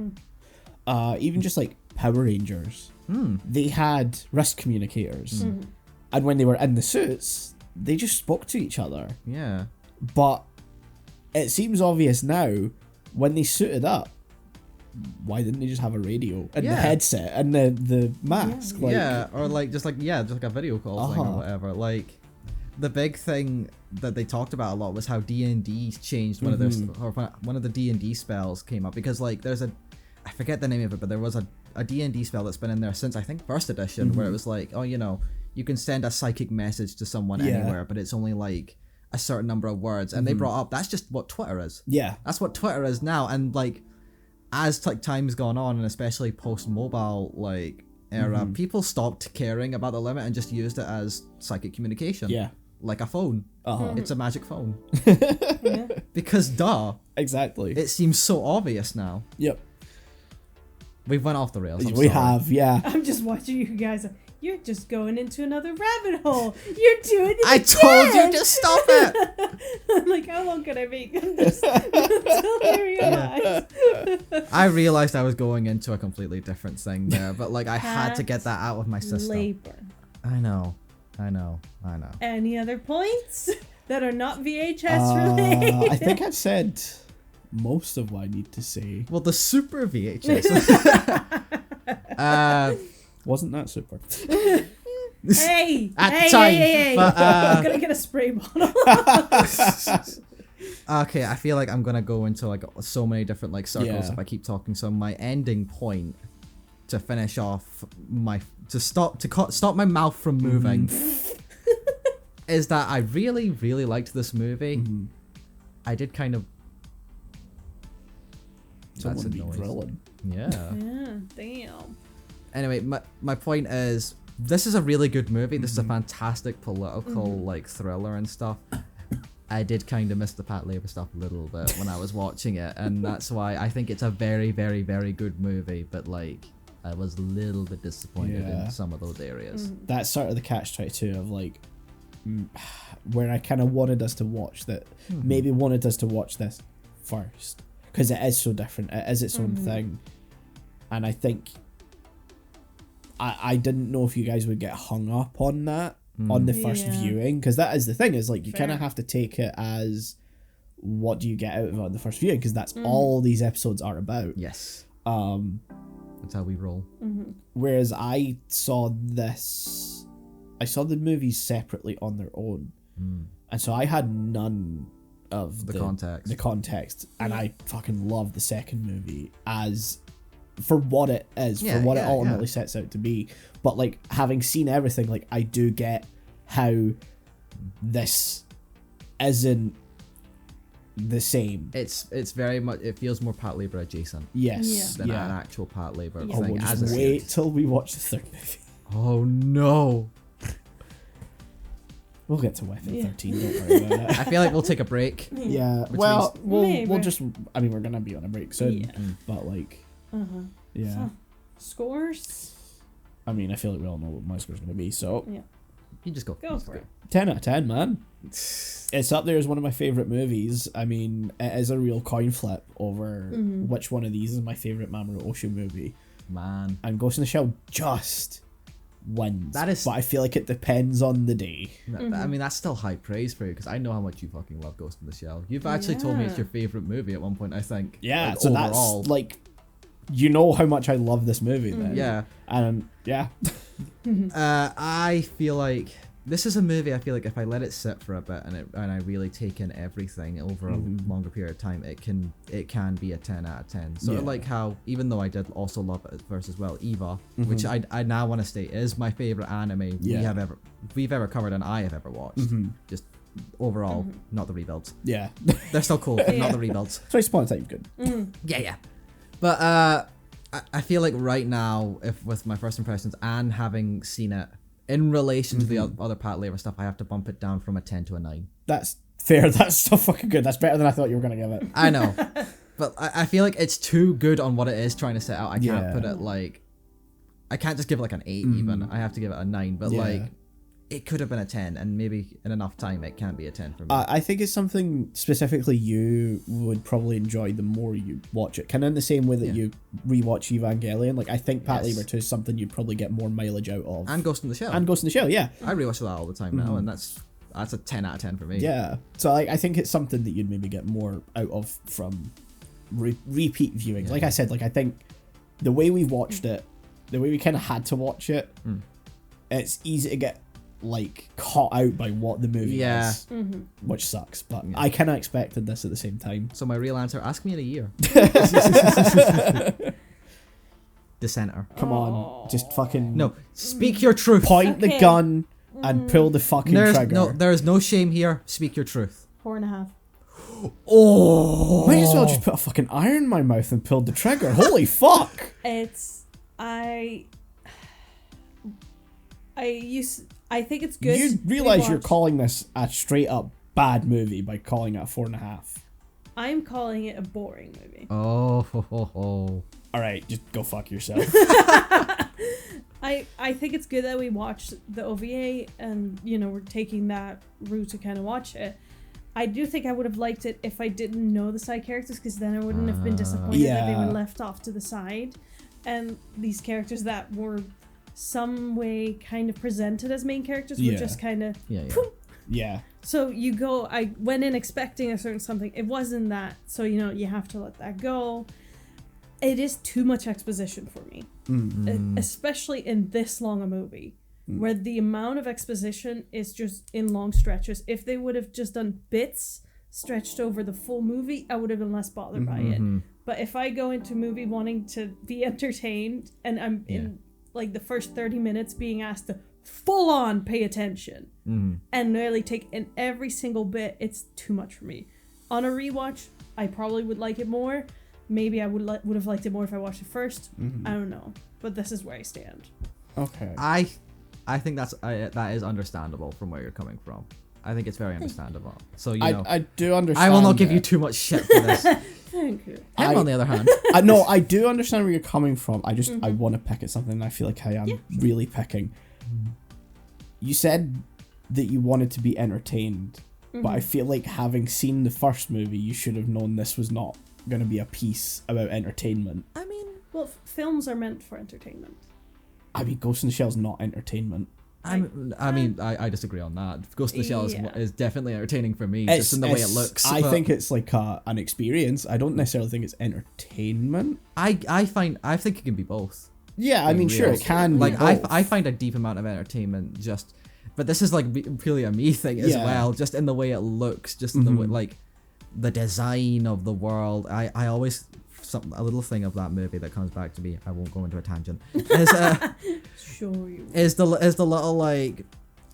Even just like Power Rangers, they had wrist communicators, and when they were in the suits, they just spoke to each other. Yeah. But it seems obvious now, when they suited up, why didn't they just have a radio and the headset and the mask? Or just like a video call thing or whatever. Like, the big thing that they talked about a lot was how D&D changed one of the D&D spells came up, because like I forget the name of it, but there was a D&D spell that's been in there since I think first edition, where it was like, you can send a psychic message to someone anywhere, but it's only like a certain number of words, and they brought up that's just what Twitter is. Yeah, that's what Twitter is now. And like, as like time's gone on, and especially post mobile like era, people stopped caring about the limit and just used it as psychic communication. Yeah, like a phone. It's a magic phone. Because exactly, it seems so obvious now. Yep, we've went off the rails. We have, yeah. I'm just watching you guys. You're just going into another rabbit hole. You're doing it. I told you to stop it. I'm like, how long can I make this until I realize? I realized I was going into a completely different thing there, but like, I had to get that out of my system. Labor. I know. Any other points that are not VHS related? I think I've said most of what I need to say. Well, the super VHS. Wasn't that super? Hey! At the time. Hey. But, I'm gonna get a spray bottle. Okay, I feel like I'm gonna go into like so many different like circles if I keep talking. So my ending point to finish off stop my mouth from moving is that I really, really liked this movie. I did kind of. That's a noise. Grilling. Yeah. Yeah. Damn. Anyway, my point is, this is a really good movie. This is a fantastic political like thriller and stuff. I did kind of miss the Patlabor stuff a little bit when I was watching it, and that's why I think it's a very, very, very good movie. But like, I was a little bit disappointed in some of those areas. That's sort of the catch-22 of like, where I kind of wanted us to watch that. Maybe wanted us to watch this first, because it is so different. It is its own thing, and I think. I didn't know if you guys would get hung up on that on the first viewing, because that is the thing, is like, you kind of have to take it as, what do you get out of it on the first viewing, because that's all these episodes are about. Yes. That's how we roll. Whereas I saw the movies separately on their own, and so I had none of the context, and I fucking love the second movie as for what it is, for what it ultimately sets out to be. But like, having seen everything, like, I do get how this isn't the same. It's very much, it feels more Patlabor adjacent. Yes. Than an actual Patlabor thing. We'll just wait till we watch the third movie. Oh no. We'll get to Weapon 13, don't worry about it. I feel like we'll take a break. Yeah. Well, we'll just, I mean, we're gonna be on a break soon, but like, yeah. So, scores? I mean, I feel like we all know what my score's gonna be, so You just go. Go for it. 10 out of 10, man. It's up there as one of my favourite movies. I mean, it is a real coin flip over which one of these is my favourite Mamoru Oshii movie. Man. And Ghost in the Shell just wins. That is, but I feel like it depends on the day. I mean, that's still high praise for you, because I know how much you fucking love Ghost in the Shell. You've actually told me it's your favourite movie at one point, I think. Yeah, like, so overall. that's like, you know how much I love this movie then. Yeah. And yeah. I feel like this is a movie I feel like if I let it sit for a bit and I really take in everything over a longer period of time, it can be a 10 out of 10. Sort of like how, even though I did also love it at first as well, Eva, which I now want to state is my favorite anime we've ever covered and I have ever watched. Just overall, not the rebuilds. Yeah. They're still cool, but not the rebuilds. Twice Upon a Time's good. Yeah. But I feel like right now, if with my first impressions and having seen it in relation to the other Patlabor stuff, I have to bump it down from a 10 to a 9. That's fair. That's so fucking good. That's better than I thought you were going to give it. I know. But I feel like it's too good on what it is trying to set out. I can't put it like... I can't just give it like an 8 even. I have to give it a 9. But like... It could have been a 10, and maybe in enough time it can be a 10 for me. I think it's something specifically you would probably enjoy the more you watch it. Kind of in the same way that you rewatch Evangelion. Like, I think Patlabor 2 is something you'd probably get more mileage out of. And Ghost in the Shell. And Ghost in the Shell, yeah. I rewatch that all the time now, and that's a 10 out of 10 for me. Yeah. So I think it's something that you'd maybe get more out of from repeat viewings. Yeah. Like I said, like I think the way we watched it, the way we kind of had to watch it, it's easy to get like caught out by what the movie is, which sucks, but I kind of expected this at the same time. So my real answer, ask me in a year. Dissenter. Come on, just fucking no, speak your truth. Point the gun and pull the fucking trigger. There is no shame here. Speak your truth. 4.5. Oh, might as well just put a fucking iron in my mouth and pulled the trigger. Holy fuck! I think it's good. You realise you're calling this a straight up bad movie by calling it a 4.5. I'm calling it a boring movie. Oh. Alright, just go fuck yourself. I think it's good that we watched the OVA and, we're taking that route to kind of watch it. I do think I would have liked it if I didn't know the side characters, because then I wouldn't have been disappointed that they were left off to the side. And these characters that were some way kind of presented as main characters were just kind of so I went in expecting a certain something. It wasn't that, so you have to let that go. It is too much exposition for me, especially in this long a movie where the amount of exposition is just in long stretches. If they would have just done bits stretched over the full movie, I would have been less bothered by it. But if I go into a movie wanting to be entertained and I'm in like the first 30 minutes being asked to full on pay attention and really take in every single bit, it's too much for me. On a rewatch, I probably would like it more. Maybe I would have liked it more if I watched it first. I don't know, but this is where I stand. Okay. I think that is understandable from where you're coming from. I think it's very understandable. So I do understand. I will not give you too much shit for this. Thank you. Him, on the other hand, no, I do understand where you're coming from. I just I want to pick at something. And I feel like I am really picking. You said that you wanted to be entertained, but I feel like having seen the first movie, you should have known this was not going to be a piece about entertainment. I mean, well, films are meant for entertainment. I mean, Ghost in the Shell is not entertainment. I disagree on that. Ghost in the Shell is definitely entertaining for me, just in the way it looks. I think it's like an experience. I don't necessarily think it's entertainment. I think it can be both. Yeah, I mean, sure, it can. Like I find a deep amount of entertainment but this is like purely a me thing as well. Just in the way it looks, just in the way, like the design of the world. I always a little thing of that movie that comes back to me. I won't go into a tangent. Is is the little like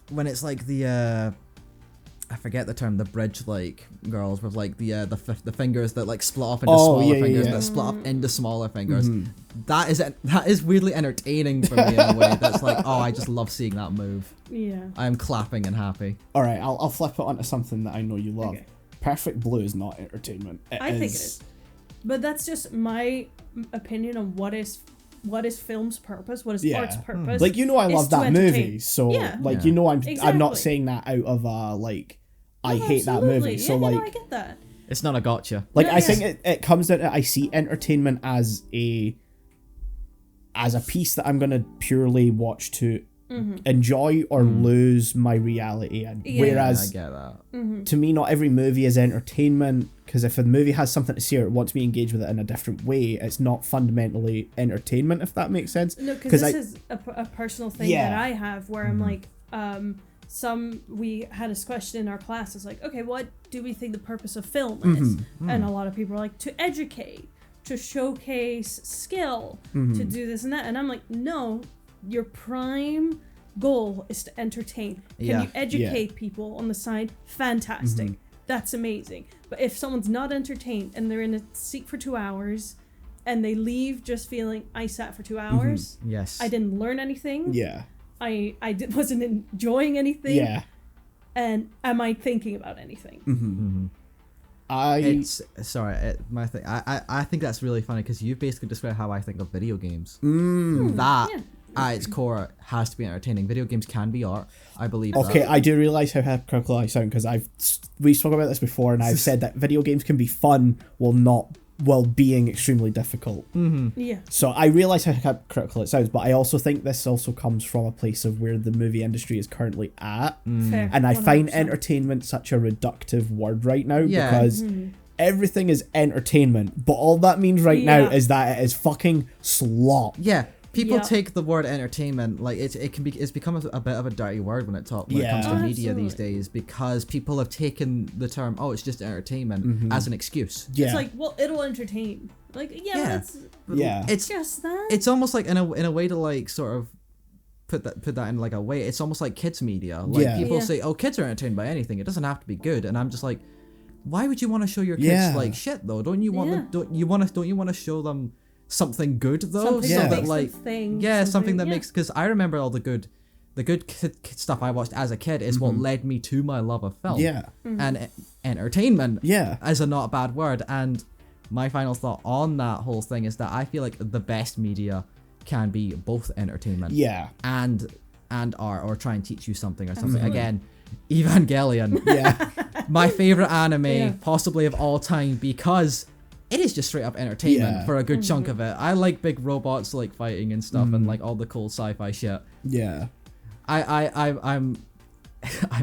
when it's like the I forget the term, the bridge like girls with like the fingers that like split off into smaller fingers that split up into smaller fingers. That is weirdly entertaining for me in a way that's like, I just love seeing that move. Yeah. I'm clapping and happy. All right, I'll flip it onto something that I know you love. Okay. Perfect Blue is not entertainment. I think it is. But that's just my opinion on what is film's purpose, what is art's purpose. Like, I love that movie, so I'm not saying that out of I hate that movie. So I get that. It's not a gotcha. Like, I think it comes down to, I see entertainment as a piece that I'm gonna purely watch to enjoy or lose my reality in. Whereas I get that. To me, not every movie is entertainment, because if a movie has something to say or it wants me to engage with it in a different way, it's not fundamentally entertainment, if that makes sense. No, because this is a personal thing that I have where I'm like, we had this question in our class. It's like, okay, what do we think the purpose of film is? And a lot of people are like, to educate, to showcase skill, to do this and that. And I'm like, no, your prime goal is to entertain. Can you educate people on the side? Fantastic. That's amazing. But if someone's not entertained and they're in a seat for 2 hours and they leave just feeling, I sat for 2 hours, yes, I didn't learn anything, I wasn't enjoying anything, and am I thinking about anything? I think that's really funny because you've basically described how I think of video games. That at its core has to be entertaining. Video games can be art, I believe. Okay, that. I do realize how hypocritical I sound because we spoke about this before, and I've said that video games can be fun while being extremely difficult. Yeah. So I realize how hypocritical it sounds, but I also think this also comes from a place of where the movie industry is currently at. Fair. And I 100%. find entertainment such a reductive word right now because everything is entertainment, but all that means right now is that it is fucking slop. Yeah. People take the word entertainment like it's become a bit of a dirty word when it comes to media these days because people have taken the term it's just entertainment as an excuse. It's like, well, it'll entertain. Like it's just that. It's almost like in a way to like sort of put that in like a way. It's almost like kids media. Like people say, kids are entertained by anything. It doesn't have to be good, and I'm just like, why would you want to show your kids like shit though? Don't you want them? Don't you want to show them something good though, something so that like something that makes, because I remember all the good kid stuff I watched as a kid is what led me to my love of film and entertainment is a not bad word. And my final thought on that whole thing is that I feel like the best media can be both entertainment and art, or try and teach you something or something. Again, Evangelion, my favorite anime possibly of all time, because it is just straight up entertainment for a good chunk of it. I like big robots like fighting and stuff and like all the cool sci-fi shit. Yeah. I'm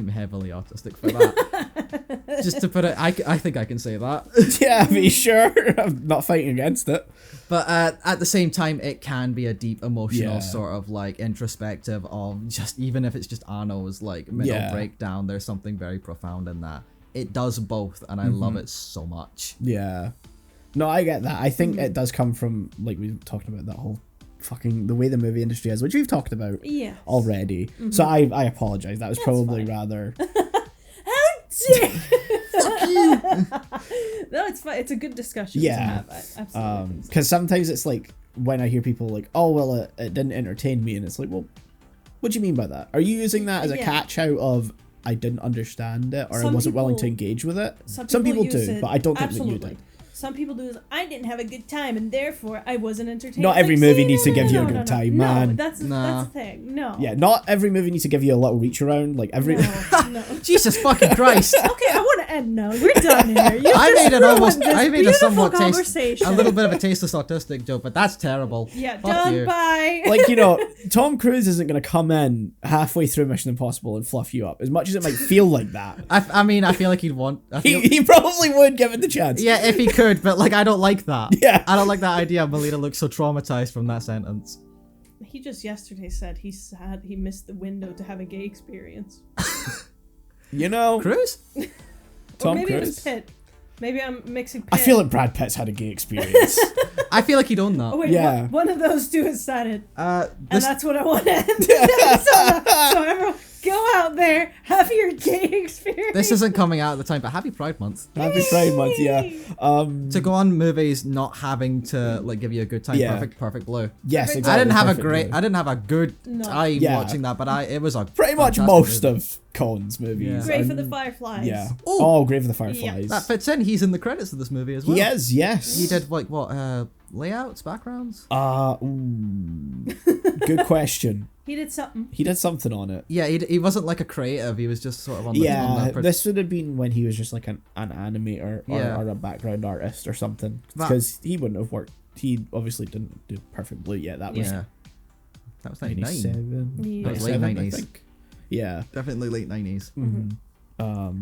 heavily autistic for that. Just to put it, I think I can say that. Yeah, be sure. I'm not fighting against it. But at the same time, it can be a deep emotional sort of like introspective of just, even if it's just Anno's like mental breakdown, there's something very profound in that. It does both, and I love it so much. Yeah. No, I get that. I think it does come from, like we were talking about, that whole fucking, the way the movie industry is, which we've talked about already. So I apologize. That was probably rather... How dare Fuck you! No, it's fine. It's a good discussion to have. Absolutely. Because sometimes it's like, when I hear people like, oh, well, it didn't entertain me, and it's like, well, what do you mean by that? Are you using that as a catch out of, I didn't understand it, or I wasn't willing to engage with it? Some people do, but I don't think that you did. Some people do is, I didn't have a good time and therefore I wasn't entertained. Not every movie needs to give you a good time, man. No, that's the thing. No. Yeah, not every movie needs to give you a little reach around. Like every. No. Jesus fucking Christ. Okay, I want to end now. We're done here. I made a somewhat a little bit of a tasteless autistic joke, but that's terrible. Yeah, Fuck done. You. Bye. Like, Tom Cruise isn't going to come in halfway through Mission Impossible and fluff you up, as much as it might feel like that. I mean, I feel like he'd want. He probably would, given the chance. Yeah, if he could, but like, I don't like that. Yeah. I don't like that idea. Melina looks so traumatized from that sentence. He just yesterday said he's sad he missed the window to have a gay experience. Cruise? Or maybe Cruise? It was Pitt. Maybe I'm mixing Pitt. I feel like Brad Pitt's had a gay experience. I feel like he'd own that. Oh, wait, one of those two has said it. And that's what I want to end. So everyone, go out there, have your gay experience. This isn't coming out at the time, but happy Pride Month. Happy Pride Month, yeah. To go on movies not having to like give you a good time. Yeah. Perfect Blue. Yes, exactly. I didn't have a good time watching that, but it was a pretty much most movie. Of Cohen's movies. Yeah. Grave of the Fireflies. Yeah. Oh, Grave of the Fireflies. Yeah. That fits in. He's in the credits of this movie as well. He is, yes. He did like what? Layouts, backgrounds? Good question. He did something. He did something on it. Yeah, he wasn't like a creative. He was just sort of on the this would have been when he was just like an animator or a background artist or something. Because he wouldn't have worked. He obviously didn't do Perfect Blue yet. That was 97. That was late 90s. I think. Yeah. Definitely late 90s. Mm-hmm.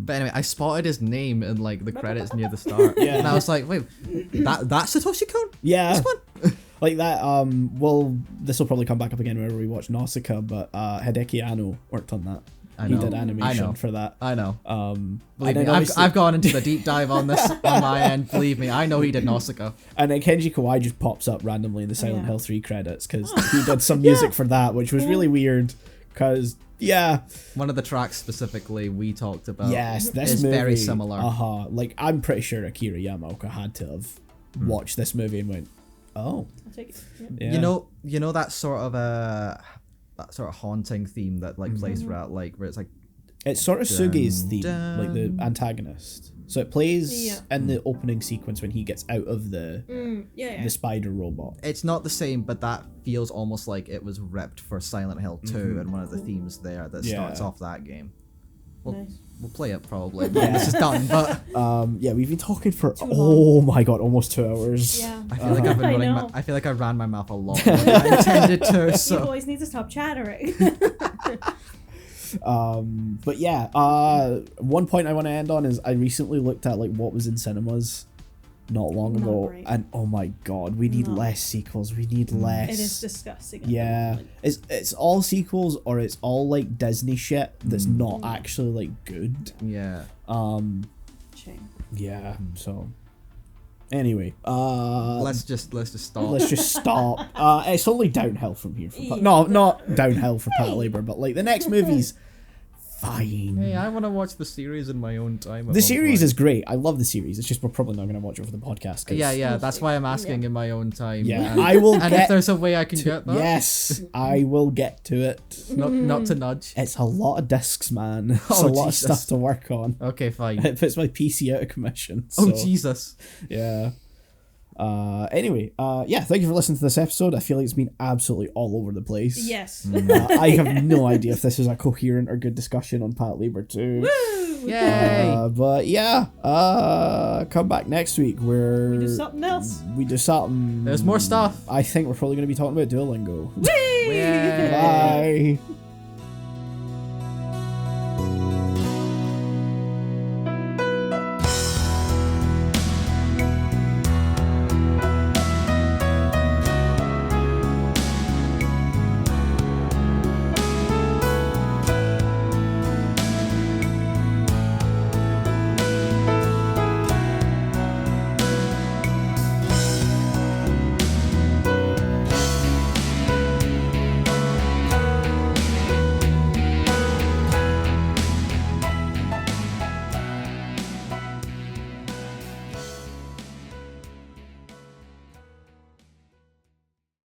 But anyway, I spotted his name in like the credits near the start. And I was like, wait, that's Satoshi Kon? Yeah. This one? Like that, well, this will probably come back up again whenever we watch Nausicaa, but Hideki Anno worked on that. He did animation for that. I know. Believe me, I've gone into the deep dive on this on my end. Believe me, I know he did Nausicaa. And then Kenji Kawai just pops up randomly in the Silent Hill 3 credits because he did some music for that, which was really weird. Because one of the tracks specifically we talked about. Yes, this is movie, very similar. Like I'm pretty sure Akira Yamaoka had to have watched this movie and went, "Oh, I'll take it." yeah." You know that sort of haunting theme that like plays throughout, like where it's like it's sort of Suge's theme, like the antagonist. So it plays in the opening sequence when he gets out of the spider robot. It's not the same, but that feels almost like it was ripped for Silent Hill 2 and one of the themes there that starts off that game. We'll play it probably when this is done, but we've been talking for my god, almost 2 hours. Yeah. I feel like I've been running I feel like I ran my mouth a lot more than I intended to. So you boys need to stop chattering. But yeah, one point I want to end on is I recently looked at like what was in cinemas not long ago, and oh my god, we need less sequels. We need less. It is disgusting. Yeah, it's all sequels or it's all like Disney shit that's not actually like good. Yeah. Shame. Yeah. So. Anyway, let's just stop. Let's just stop. It's only downhill from here. Not downhill for Patlabor, but like the next movie's fine. Hey, I want to watch the series in my own time. The series is great. I love the series. It's just we're probably not going to watch it for the podcast. Yeah. That's why I'm asking in my own time. Yeah, I will. And if there's a way I can get that, yes, I will get to it. Not to nudge. It's a lot of discs, man. It's a lot of stuff to work on. Okay, fine. It puts my PC out of commission. So, Jesus. Yeah. Anyway, thank you for listening to this episode. I feel like it's been absolutely all over the place. Yes. I have no idea if this is a coherent or good discussion on Patlabor 2. Woo! Yay! But yeah, come back next week where we do something else. We do something. There's more stuff. I think we're probably going to be talking about Duolingo. Whee! Bye.